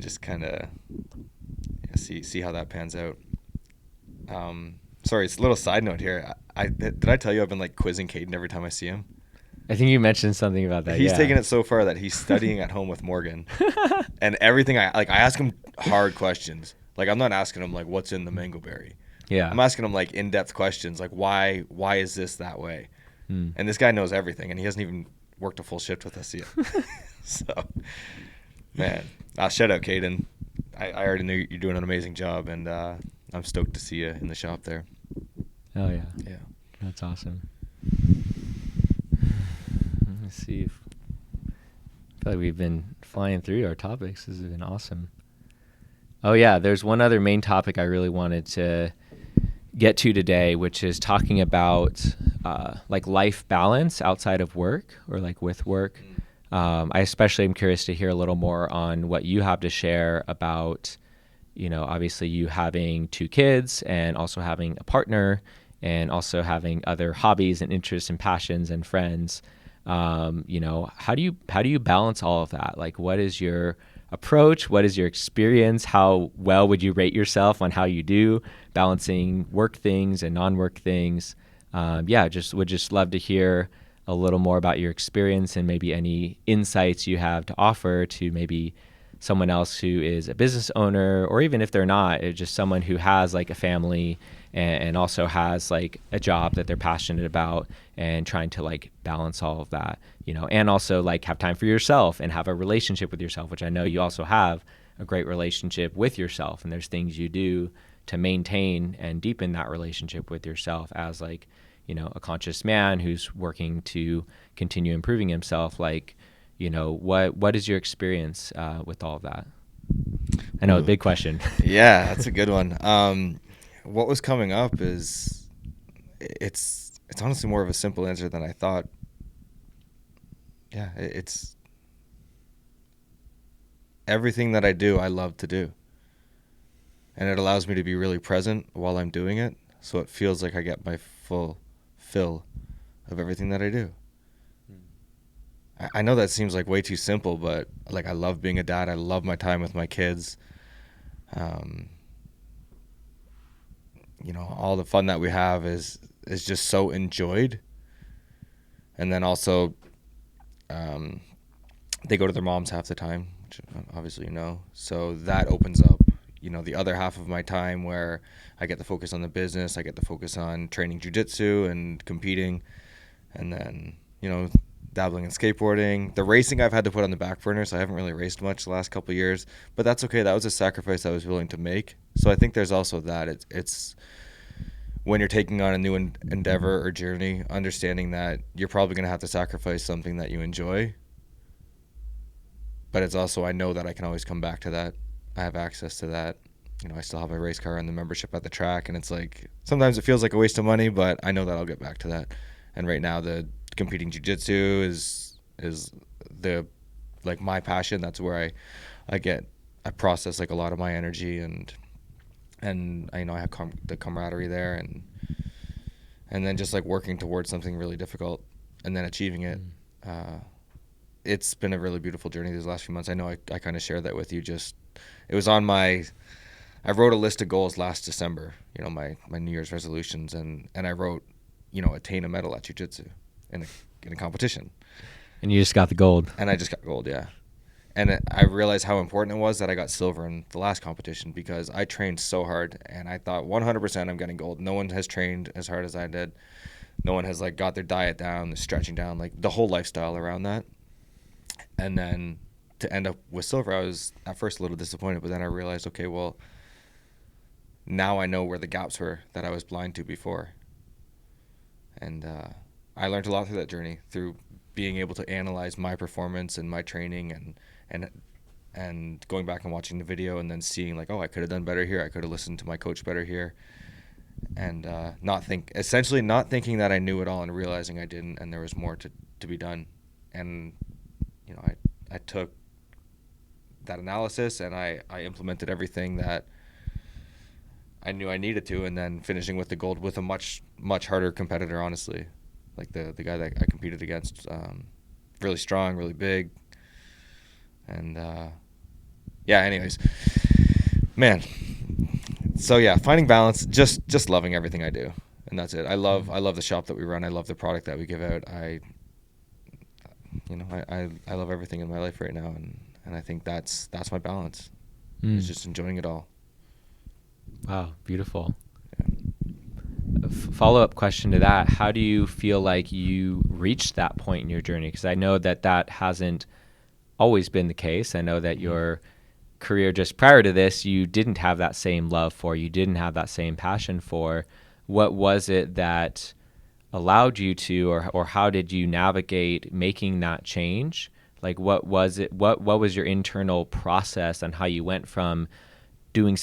just kind of see how that pans out. Sorry, it's a little side note here. Did I tell you I've been like quizzing Caden every time I see him? I think you mentioned something about that. He's taken it so far that he's studying at home with Morgan, and everything I ask him hard questions. Like, I'm not asking him like what's in the mango berry. Yeah. I'm asking him like in-depth questions, like why is this that way? And this guy knows everything, and he hasn't even worked a full shift with us yet. So, man, shout out Caden. I already knew you're doing an amazing job, and I'm stoked to see you in the shop there. Oh yeah. Yeah. That's awesome. Let's see. I feel like we've been flying through our topics. This has been awesome. Oh yeah, there's one other main topic I really wanted to get to today, which is talking about like life balance outside of work, or like with work. I especially am curious to hear a little more on what you have to share about, obviously you having 2 kids and also having a partner and also having other hobbies and interests and passions and friends. How do you balance all of that? Like, what is your approach? What is your experience? How well would you rate yourself on how you do balancing work things and non-work things? Would just love to hear a little more about your experience and maybe any insights you have to offer to maybe someone else who is a business owner, or even if they're not, it's just someone who has like a family and also has like a job that they're passionate about, and trying to like balance all of that, and also like have time for yourself and have a relationship with yourself, which I know you also have a great relationship with yourself, and there's things you do to maintain and deepen that relationship with yourself as like, a conscious man who's working to continue improving himself. Like, what is your experience with all of that? I know, a big question. Yeah, that's a good one. What was coming up is it's honestly more of a simple answer than I thought. Yeah, it's everything that I do, I love to do. And it allows me to be really present while I'm doing it, so it feels like I get my full fill of everything that I do. I know that seems like way too simple, but like, I love being a dad. I love my time with my kids. All the fun that we have is just so enjoyed. And then also, they go to their moms half the time, which obviously so that opens up the other half of my time, where I get to focus on the business, I get to focus on training jiu-jitsu and competing, and then dabbling in skateboarding. The racing I've had to put on the back burner, so I haven't really raced much the last couple of years, but that's okay. That was a sacrifice I was willing to make. So I think there's also that. It's when you're taking on a new endeavor or journey, understanding that you're probably going to have to sacrifice something that you enjoy, but it's also, I know that I can always come back to that. I have access to that. I still have a race car and the membership at the track, and it's like, sometimes it feels like a waste of money, but I know that I'll get back to that. And right now, the competing jiu-jitsu is the, like, my passion. That's where I process like a lot of my energy, and I have the camaraderie there, and then just like working towards something really difficult and then achieving it. It's been a really beautiful journey these last few months. I know I kind of shared that with you. It was on I wrote a list of goals last December, my New Year's resolutions, and I wrote, attain a medal at jiu-jitsu in a competition. And you just got the gold. And I just got gold, yeah. And I realized how important it was that I got silver in the last competition, because I trained so hard, and I thought 100% I'm getting gold. No one has trained as hard as I did. No one has like got their diet down, the stretching down, like the whole lifestyle around that. And then to end up with silver, I was at first a little disappointed, but then I realized, okay, well, now I know where the gaps were that I was blind to before. And I learned a lot through that journey, through being able to analyze my performance and my training, and going back and watching the video, and then seeing like, oh, I could have done better here. I could have listened to my coach better here. And essentially not thinking that I knew it all, and realizing I didn't, and there was more to be done. And I took that analysis, and I implemented everything that I knew I needed to, and then finishing with the gold with a much harder competitor, honestly. Like the guy that I competed against, really strong, really big. And anyways, man. So yeah, finding balance, just loving everything I do, and that's it. I love the shop that we run. I love the product that we give out. I love everything in my life right now, and I think that's my balance. It's just enjoying it all. Wow, beautiful. Yeah. Follow-up question to that: how do you feel like you reached that point in your journey? Because I know that hasn't always been the case. I know that your career just prior to this, you didn't have that same love for, you didn't have that same passion for. What was it that allowed you to, or how did you navigate making that change? Like, what was it? What was your internal process on how you went from doing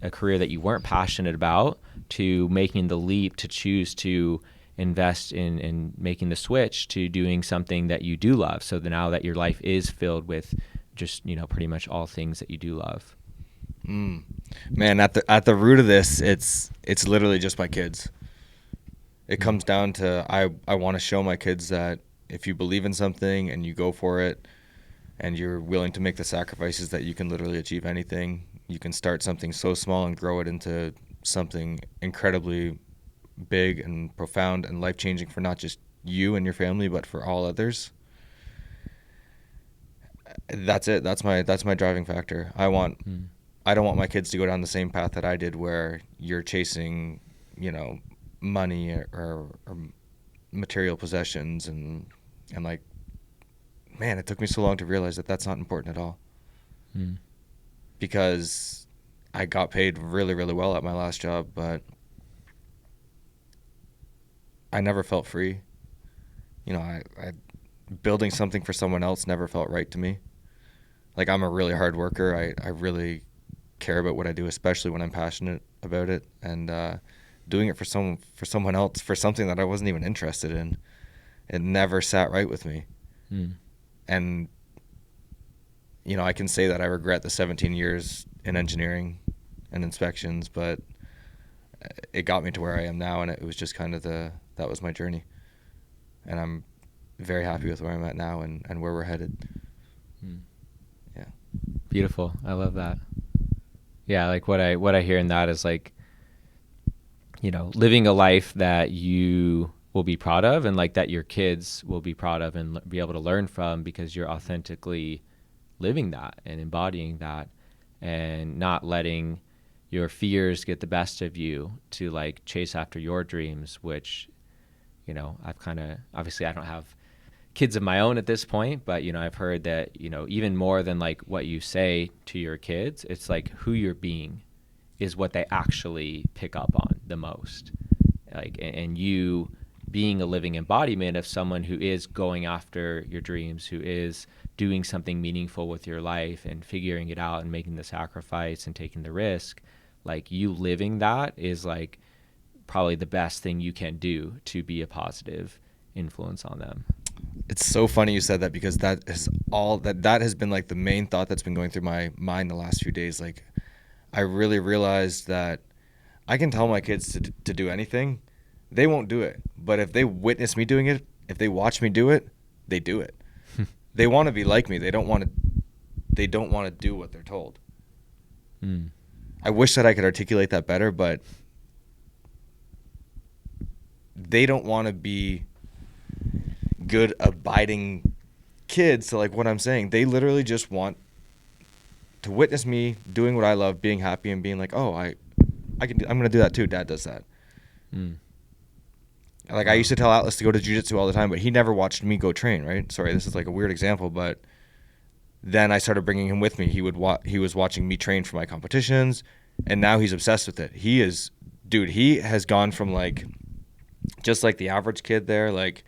a career that you weren't passionate about, to making the leap to choose to invest in making the switch to doing something that you do love, so that now that your life is filled with just pretty much all things that you do love? Man, at the root of this, it's literally just my kids. It comes down to I want to show my kids that if you believe in something and you go for it, and you're willing to make the sacrifices, that you can literally achieve anything. You can start something so small and grow it into something incredibly big and profound and life-changing for not just you and your family, but for all others. That's it. That's my driving factor. I don't want my kids to go down the same path that I did, where you're chasing, money or material possessions, and like, man, it took me so long to realize that that's not important at all. Because I got paid really, really well at my last job, but I never felt free. I building something for someone else never felt right to me. Like, I'm a really hard worker. I really care about what I do, especially when I'm passionate about it. And doing it for someone else, for something that I wasn't even interested in, it never sat right with me. And I can say that I regret the 17 years in engineering and inspections, but it got me to where I am now, and it was just kind of that was my journey. And I'm very happy with where I'm at now and where we're headed. Yeah. Beautiful. I love that. Yeah, like what I hear in that is like, living a life that you will be proud of, and like that your kids will be proud of and be able to learn from, because you're authentically living that and embodying that, and not letting your fears get the best of you to like chase after your dreams, which, I've obviously I don't have kids of my own at this point, but, I've heard that, even more than like what you say to your kids, it's like who you're being is what they actually pick up on the most. Like, and you being a living embodiment of someone who is going after your dreams, who is doing something meaningful with your life and figuring it out and making the sacrifice and taking the risk, like you living that is like probably the best thing you can do to be a positive influence on them. It's so funny you said that, because that has been like the main thought that's been going through my mind the last few days. Like, I really realized that I can tell my kids to do anything. They won't do it. But if they witness me doing it, if they watch me do it, they do it. They want to be like me. They don't want to do what they're told. I wish that I could articulate that better, but they don't want to be good, abiding kids to like what I'm saying. They literally just want to witness me doing what I love, being happy, and being like, oh, I'm going to do that too. Dad does that. Like, I used to tell Atlas to go to jiu-jitsu all the time, but he never watched me go train, right? Sorry, this is like a weird example, but then I started bringing him with me. He was watching me train for my competitions. And now he's obsessed with it. He has gone from like just like the average kid there, like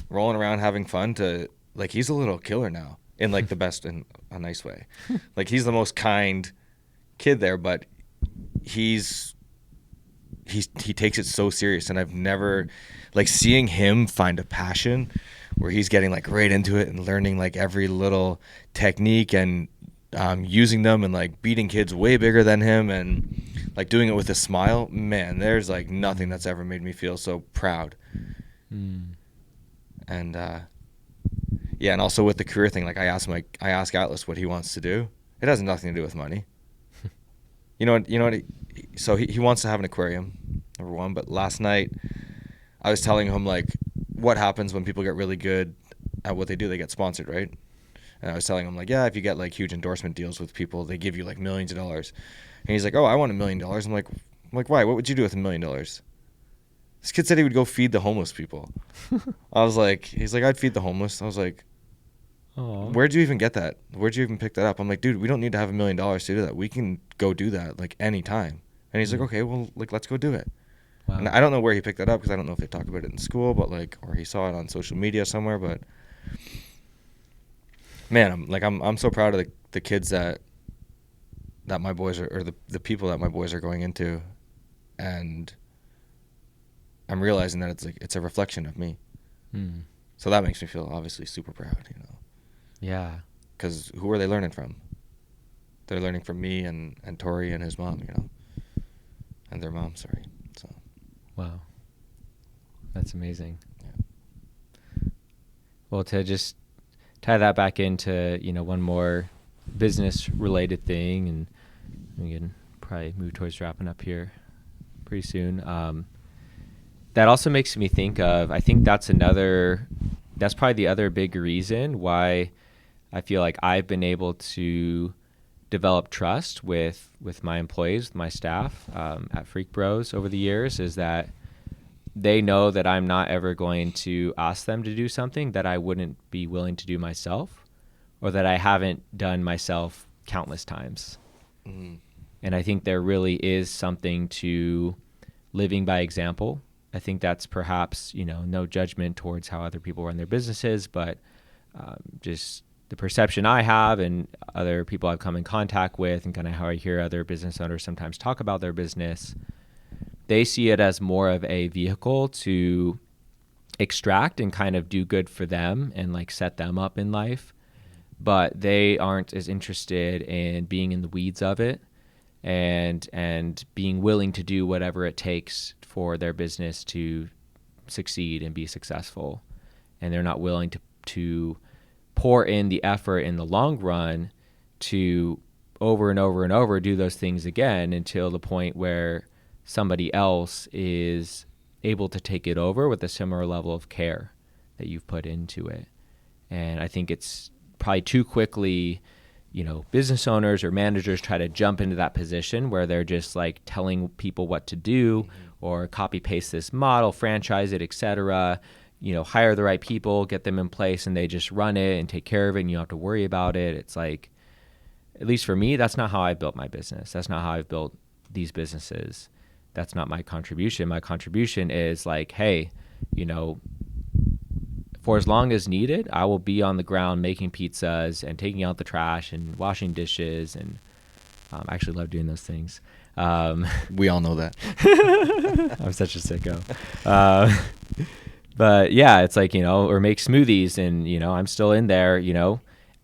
rolling around having fun, to like he's a little killer now, in like the best, in a nice way. Like he's the most kind kid there, but he takes it so serious. And I've never, like, seeing him find a passion where he's getting like right into it and learning like every little technique and using them, and like beating kids way bigger than him, and like doing it with a smile. Man, there's like nothing that's ever made me feel so proud. And yeah, and also with the career thing, like I ask Atlas what he wants to do. It has nothing to do with money. You know what? So he wants to have an aquarium, number one. But last night, I was telling him like what happens when people get really good at what they do. They get sponsored, right? And I was telling him like, yeah, if you get like huge endorsement deals with people, they give you like millions of dollars. And he's like, oh, I want $1 million. I'm like, why? What would you do with $1 million? This kid said he would go feed the homeless people. I was like, he's like, I'd feed the homeless. I was like, Aww. Where'd you even get that? Where'd you even pick that up? I'm like, dude, we don't need to have $1 million to do that. We can go do that like anytime. And he's like, okay, well, like, let's go do it. Wow. And I don't know where he picked that up, because I don't know if they talk about it in school, but like, or he saw it on social media somewhere. But man, I'm so proud of the kids that my boys are, or the people that my boys are going into, and I'm realizing that it's a reflection of me. So that makes me feel obviously super proud, you know. Yeah. Because who are they learning from? They're learning from me and Tori and his mom, you know, and their mom. Sorry. So. Wow. That's amazing. Yeah. Well, to just tie that back into, one more business related thing, and we can probably move towards wrapping up here pretty soon. That also makes me think of, I think that's probably the other big reason why I feel like I've been able to develop trust with my employees, with my staff at Freak Bros over the years, is that they know that I'm not ever going to ask them to do something that I wouldn't be willing to do myself, or that I haven't done myself countless times. Mm-hmm. And I think there really is something to living by example. I think that's perhaps, no judgment towards how other people run their businesses, but just the perception I have and other people I've come in contact with, and kind of how I hear other business owners sometimes talk about their business, they see it as more of a vehicle to extract and kind of do good for them and like set them up in life. But they aren't as interested in being in the weeds of it and being willing to do whatever it takes for their business to succeed and be successful. And they're not willing to pour in the effort in the long run to over and over and over do those things again until the point where somebody else is able to take it over with a similar level of care that you've put into it. And I think it's probably too quickly, business owners or managers try to jump into that position where they're just like telling people what to do, or copy paste this model, franchise it, etc. Hire the right people, get them in place, and they just run it and take care of it, and you don't have to worry about it. It's like, at least for me, that's not how I built my business. That's not how I've built these businesses. That's not my contribution. My contribution is like, hey, for as long as needed, I will be on the ground making pizzas and taking out the trash and washing dishes. And I actually love doing those things. We all know that. I'm such a sicko. But yeah, it's like, or make smoothies, and, I'm still in there,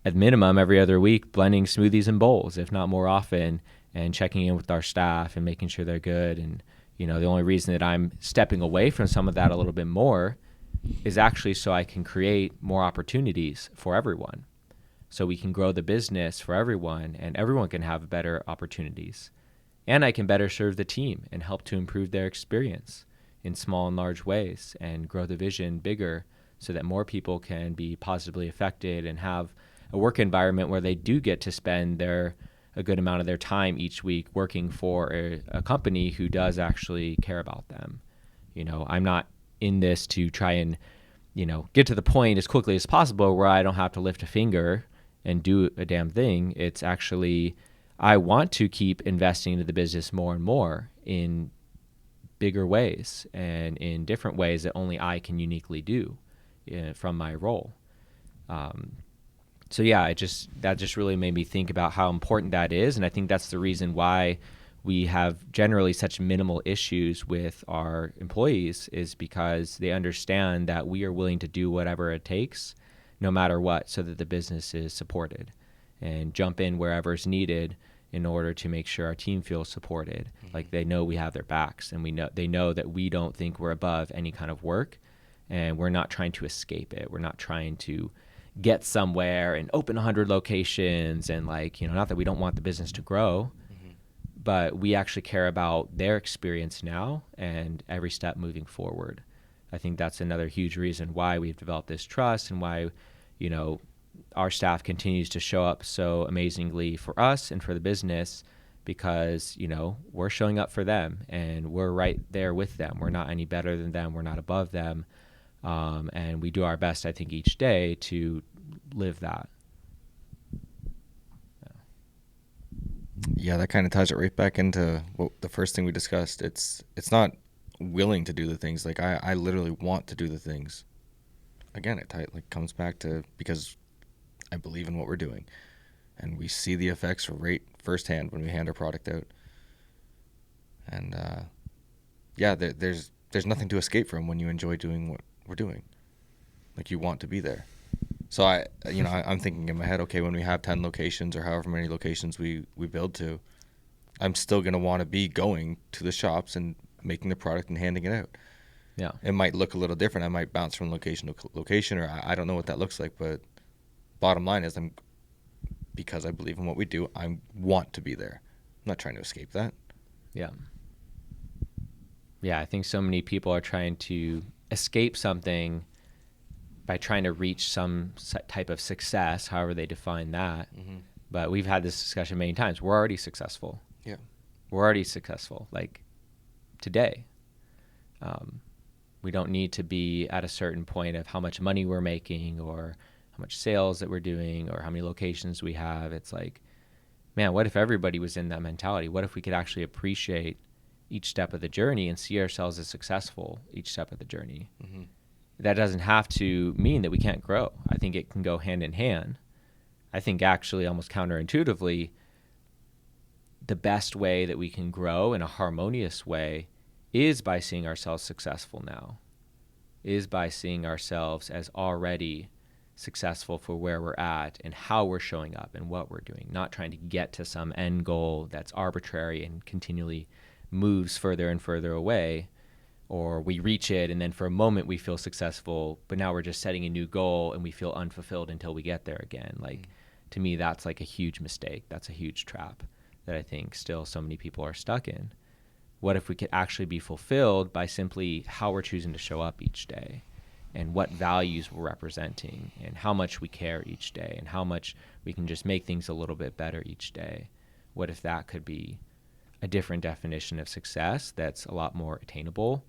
at minimum every other week, blending smoothies in bowls, if not more often, and checking in with our staff and making sure they're good. And, the only reason that I'm stepping away from some of that a little bit more is actually so I can create more opportunities for everyone. So we can grow the business for everyone, and everyone can have better opportunities. And I can better serve the team and help to improve their experience in small and large ways, and grow the vision bigger so that more people can be positively affected and have a work environment where they do get to spend a good amount of their time each week working for a company who does actually care about them. I'm not in this to try and, get to the point as quickly as possible where I don't have to lift a finger and do a damn thing. It's actually, I want to keep investing into the business more and more in bigger ways and in different ways that only I can uniquely do from my role. So yeah, that just really made me think about how important that is, and I think that's the reason why we have generally such minimal issues with our employees, is because they understand that we are willing to do whatever it takes, no matter what, so that the business is supported, and jump in wherever is needed in order to make sure our team feels supported. Like they know we have their backs, and they know that we don't think we're above any kind of work, and we're not trying to escape it. We're not trying to get somewhere and open 100 locations, and not that we don't want the business to grow, but we actually care about their experience now and every step moving forward. I think that's another huge reason why we've developed this trust, and why, our staff continues to show up so amazingly for us and for the business, because, we're showing up for them and we're right there with them. We're not any better than them. We're not above them. And we do our best, I think, each day to live that. Yeah, that kind of ties it right back into the first thing we discussed. It's not willing to do the things. Like I literally want to do the things. Again, it comes back to, because I believe in what we're doing, and we see the effects right firsthand when we hand our product out. And there's nothing to escape from when you enjoy doing what we're doing. Like, you want to be there. So I'm thinking in my head, okay, when we have 10 locations or however many locations we build to, I'm still going to want to be going to the shops and making the product and handing it out. Yeah. It might look a little different. I might bounce from location to location, or I don't know what that looks like. But bottom line is, because I believe in what we do, I want to be there. I'm not trying to escape that. Yeah. Yeah, I think so many people are trying to escape something by trying to reach some type of success, however they define that. Mm-hmm. But we've had this discussion many times. We're already successful. Yeah. We're already successful, like today. We don't need to be at a certain point of how much money we're making, or how much sales that we're doing, or how many locations we have. It's like, man, what if everybody was in that mentality? What if we could actually appreciate each step of the journey and see ourselves as successful each step of the journey? Mm-hmm. That doesn't have to mean that we can't grow. I think it can go hand in hand. I think actually, almost counterintuitively, the best way that we can grow in a harmonious way is by seeing ourselves successful now, is by seeing ourselves as already successful for where we're at and how we're showing up and what we're doing, not trying to get to some end goal that's arbitrary and continually moves further and further away, or we reach it and then for a moment we feel successful, but now we're just setting a new goal and we feel unfulfilled until we get there again. To me, that's like a huge mistake. That's a huge trap that I think still so many people are stuck in. What if we could actually be fulfilled by simply how we're choosing to show up each day, and what values we're representing, and how much we care each day, and how much we can just make things a little bit better each day? What if that could be a different definition of success that's a lot more attainable,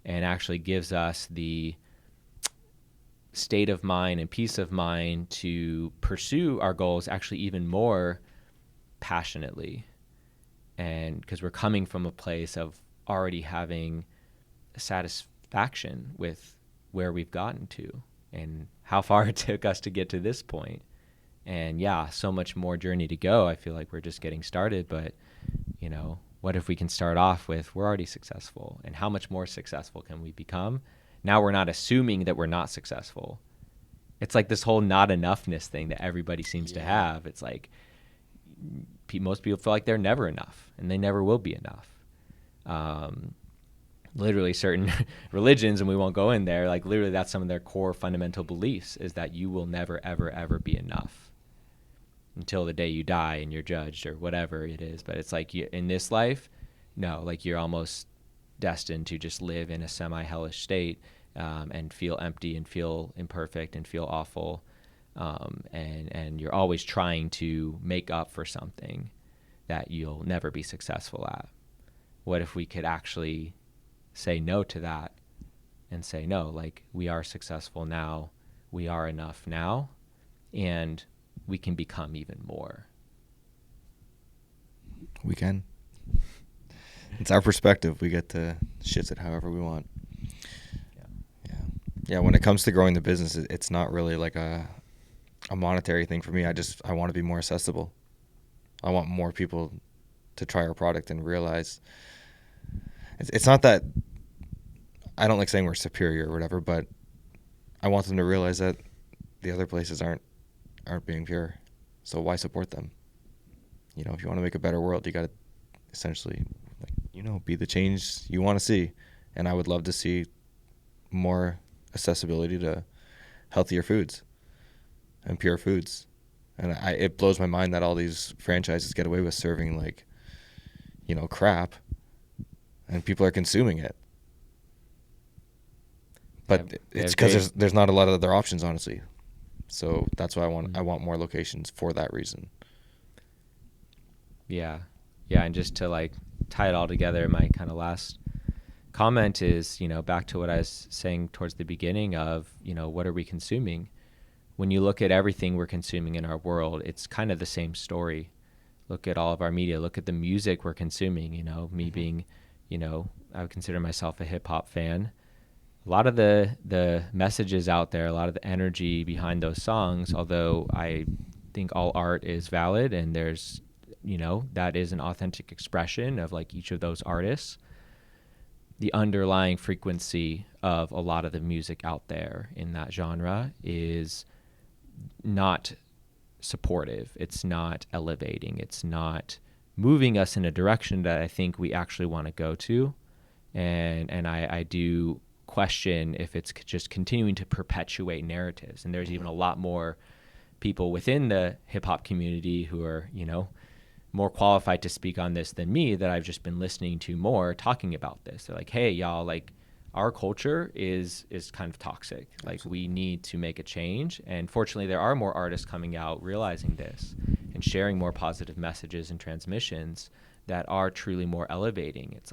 and actually gives us the state of mind and peace of mind to pursue our goals actually even more passionately? And because we're coming from a place of already having satisfaction with where we've gotten to and how far it took us to get to this point. And yeah, so much more journey to go. I feel like we're just getting started, but what if we can start off with, we're already successful, and how much more successful can we become? Now we're not assuming that we're not successful. It's like this whole not enoughness thing that everybody seems to have. It's like most people feel like they're never enough, and they never will be enough. Literally certain religions, and we won't go in there, like literally that's some of their core fundamental beliefs, is that you will never, ever, ever be enough until the day you die and you're judged or whatever it is. But it's like in this life, no, like you're almost destined to just live in a semi-hellish state, and feel empty and feel imperfect and feel awful. And you're always trying to make up for something that you'll never be successful at. What if we could actually say no to that and say, no, like we are successful now, we are enough now, and we can become even more. We can. It's our perspective. We get to shift it however we want. Yeah. When it comes to growing the business, it's not really like a monetary thing for me. I want to be more accessible. I want more people to try our product and realize it's not that I don't like saying we're superior or whatever, but I want them to realize that the other places aren't being pure. So why support them? If you want to make a better world, you got to essentially, be the change you want to see. And I would love to see more accessibility to healthier foods and pure foods. And it blows my mind that all these franchises get away with serving crap, and people are consuming it. But it's because there's not a lot of other options, honestly. So that's why I want more locations for that reason. Yeah, and just to tie it all together, my kind of last comment is, back to what I was saying towards the beginning of, what are we consuming? When you look at everything we're consuming in our world, it's kind of the same story. Look at all of our media. Look at the music we're consuming. Me being, I would consider myself a hip hop fan. A lot of the messages out there, a lot of the energy behind those songs, although I think all art is valid and there's, that is an authentic expression of each of those artists. The underlying frequency of a lot of the music out there in that genre is not supportive. It's not elevating. It's not moving us in a direction that I think we actually want to go to. And I do question if it's just continuing to perpetuate narratives. And there's even a lot more people within the hip hop community who are, more qualified to speak on this than me that I've just been listening to more talking about this. They're like, hey, y'all, our culture is kind of toxic. We need to make a change. And fortunately, there are more artists coming out realizing this and sharing more positive messages and transmissions that are truly more elevating. It's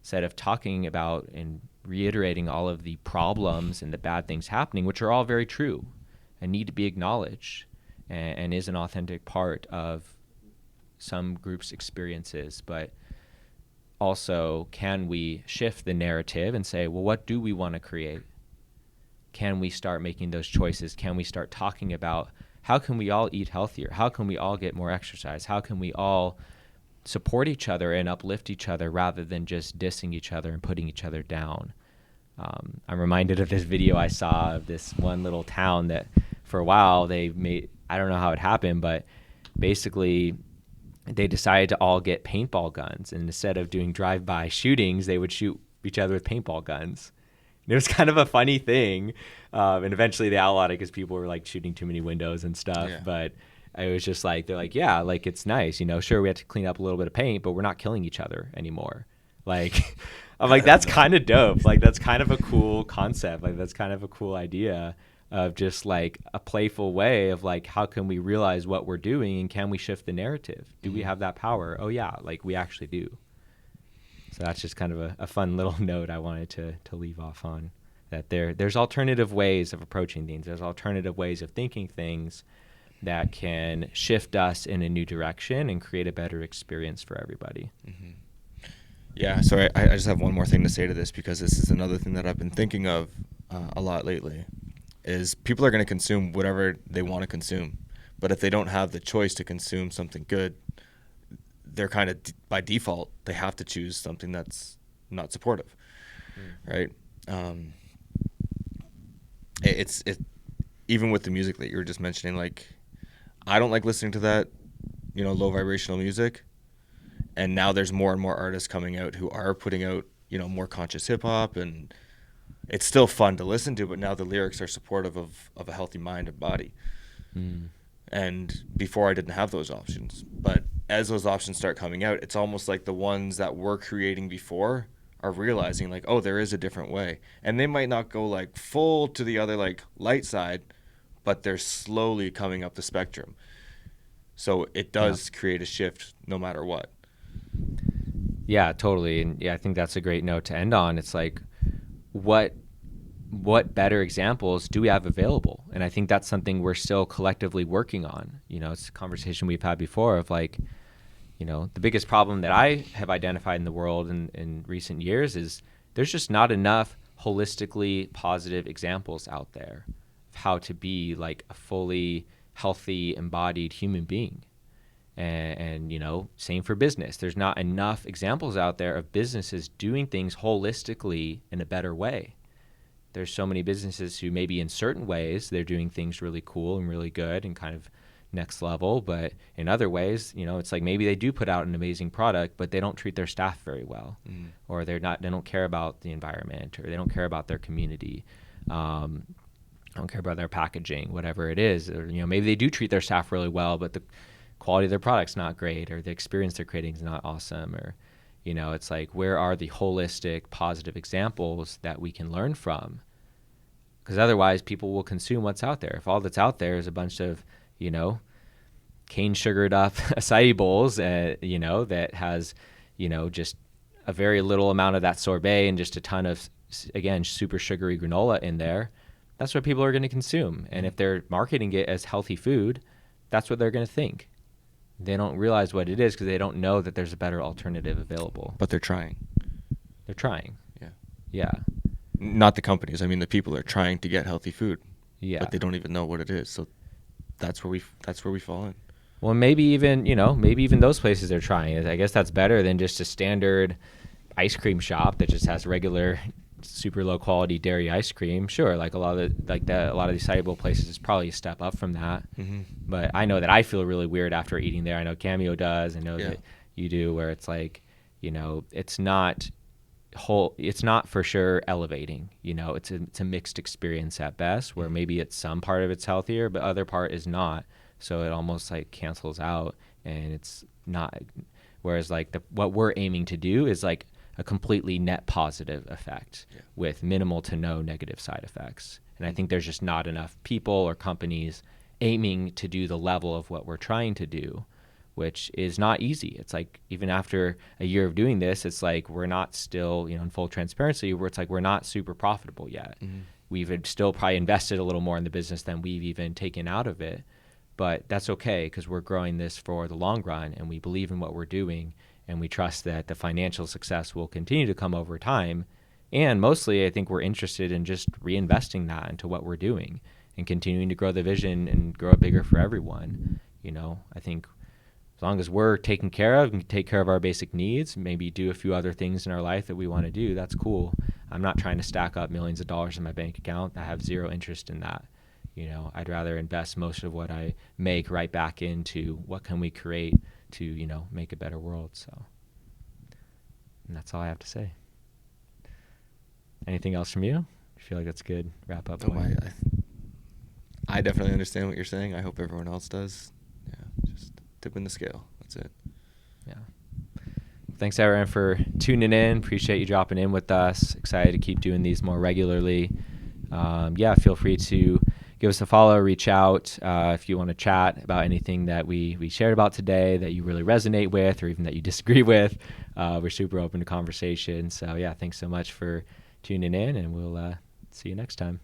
instead of talking about and reiterating all of the problems and the bad things happening, which are all very true and need to be acknowledged and is an authentic part of some groups' experiences, but also, can we shift the narrative and say, well, what do we want to create? Can we start making those choices? Can we start talking about how can we all eat healthier? How can we all get more exercise? How can we all support each other and uplift each other rather than just dissing each other and putting each other down? I'm reminded of this video I saw of this one little town that for a while they made, I don't know how it happened, but basically they decided to all get paintball guns, and instead of doing drive-by shootings, they would shoot each other with paintball guns. And it was kind of a funny thing, and eventually they outlawed it because people were shooting too many windows and stuff. Yeah. But I was just they're yeah, it's nice, sure we have to clean up a little bit of paint, but we're not killing each other anymore. I'm that's kind of dope. That's kind of a cool concept. That's kind of a cool idea of just a playful way of how can we realize what we're doing and can we shift the narrative? Do we have that power? Oh yeah, we actually do. So that's just kind of a fun little note I wanted to leave off on, that there's alternative ways of approaching things. There's alternative ways of thinking things that can shift us in a new direction and create a better experience for everybody. Mm-hmm. Yeah, so I just have one more thing to say to this, because this is another thing that I've been thinking of a lot lately. Is people are going to consume whatever they want to consume. But if they don't have the choice to consume something good, they're kind of, by default, they have to choose something that's not supportive, right? It's even with the music that you were just mentioning, I don't like listening to that, low vibrational music. And now there's more and more artists coming out who are putting out, more conscious hip hop, and it's still fun to listen to, but now the lyrics are supportive of a healthy mind and body. And before I didn't have those options. But as those options start coming out, it's almost like the ones that were creating before are realizing oh, there is a different way. And they might not go full to the other light side, but they're slowly coming up the spectrum. So it does create a shift no matter what. Yeah, totally. And I think that's a great note to end on. It's what better examples do we have available? And I think that's something we're still collectively working on. It's a conversation we've had before of The biggest problem that I have identified in the world in recent years is there's just not enough holistically positive examples out there of how to be like a fully healthy, embodied human being. And same for business. There's not enough examples out there of businesses doing things holistically in a better way. There's so many businesses who maybe in certain ways they're doing things really cool and really good and kind of next level, but in other ways, it's like maybe they do put out an amazing product, but they don't treat their staff very well, or they don't care about the environment, or they don't care about their community. Don't care about their packaging, whatever it is. Or, maybe they do treat their staff really well, but the quality of their product's not great, or the experience they're creating is not awesome, or it's like, where are the holistic positive examples that we can learn from? Because otherwise people will consume what's out there. If all that's out there is a bunch of cane sugared up acai bowls, that has just a very little amount of that sorbet and just a ton of, again, super sugary granola in there, that's what people are going to consume. And if they're marketing it as healthy food, that's what they're going to think. They don't realize what it is because they don't know that there's a better alternative available. But they're trying. They're trying. Yeah. Not the companies. I mean, the people are trying to get healthy food. Yeah. But they don't even know what it is. So that's where we fall in. Well, maybe even those places are trying. I guess that's better than just a standard ice cream shop that just has regular, super low quality dairy ice cream. Sure, like a lot of these soluble places is probably a step up from that. Mm-hmm. But I know that I feel really weird after eating there. I know Cameo does. I know that you do. Where it's like, it's not for sure elevating. It's a mixed experience at best, where maybe it's some part of it's healthier, but other part is not. So it almost like cancels out, and it's not. Whereas like what we're aiming to do is like a completely net positive effect with minimal to no negative side effects. And I think there's just not enough people or companies aiming to do the level of what we're trying to do, which is not easy. It's like, even after a year of doing this, it's like we're not still, in full transparency, where it's like we're not super profitable yet. Mm-hmm. We've still probably invested a little more in the business than we've even taken out of it. But that's okay, because we're growing this for the long run, and we believe in what we're doing, and we trust that the financial success will continue to come over time. And mostly, I think we're interested in just reinvesting that into what we're doing and continuing to grow the vision and grow it bigger for everyone. I think as long as we're taken care of and take care of our basic needs, maybe do a few other things in our life that we want to do, that's cool. I'm not trying to stack up millions of dollars in my bank account. I have zero interest in that. I'd rather invest most of what I make right back into what can we create to, make a better world. So, and that's all I have to say. Anything else from you? I feel like that's a good wrap up point. I definitely understand what you're saying. I hope everyone else does. Yeah, just tipping the scale. That's it. Yeah. Thanks, everyone, for tuning in. Appreciate you dropping in with us. Excited to keep doing these more regularly. Feel free to give us a follow, reach out if you want to chat about anything that we shared about today that you really resonate with, or even that you disagree with. We're super open to conversation. So, thanks so much for tuning in, and we'll see you next time.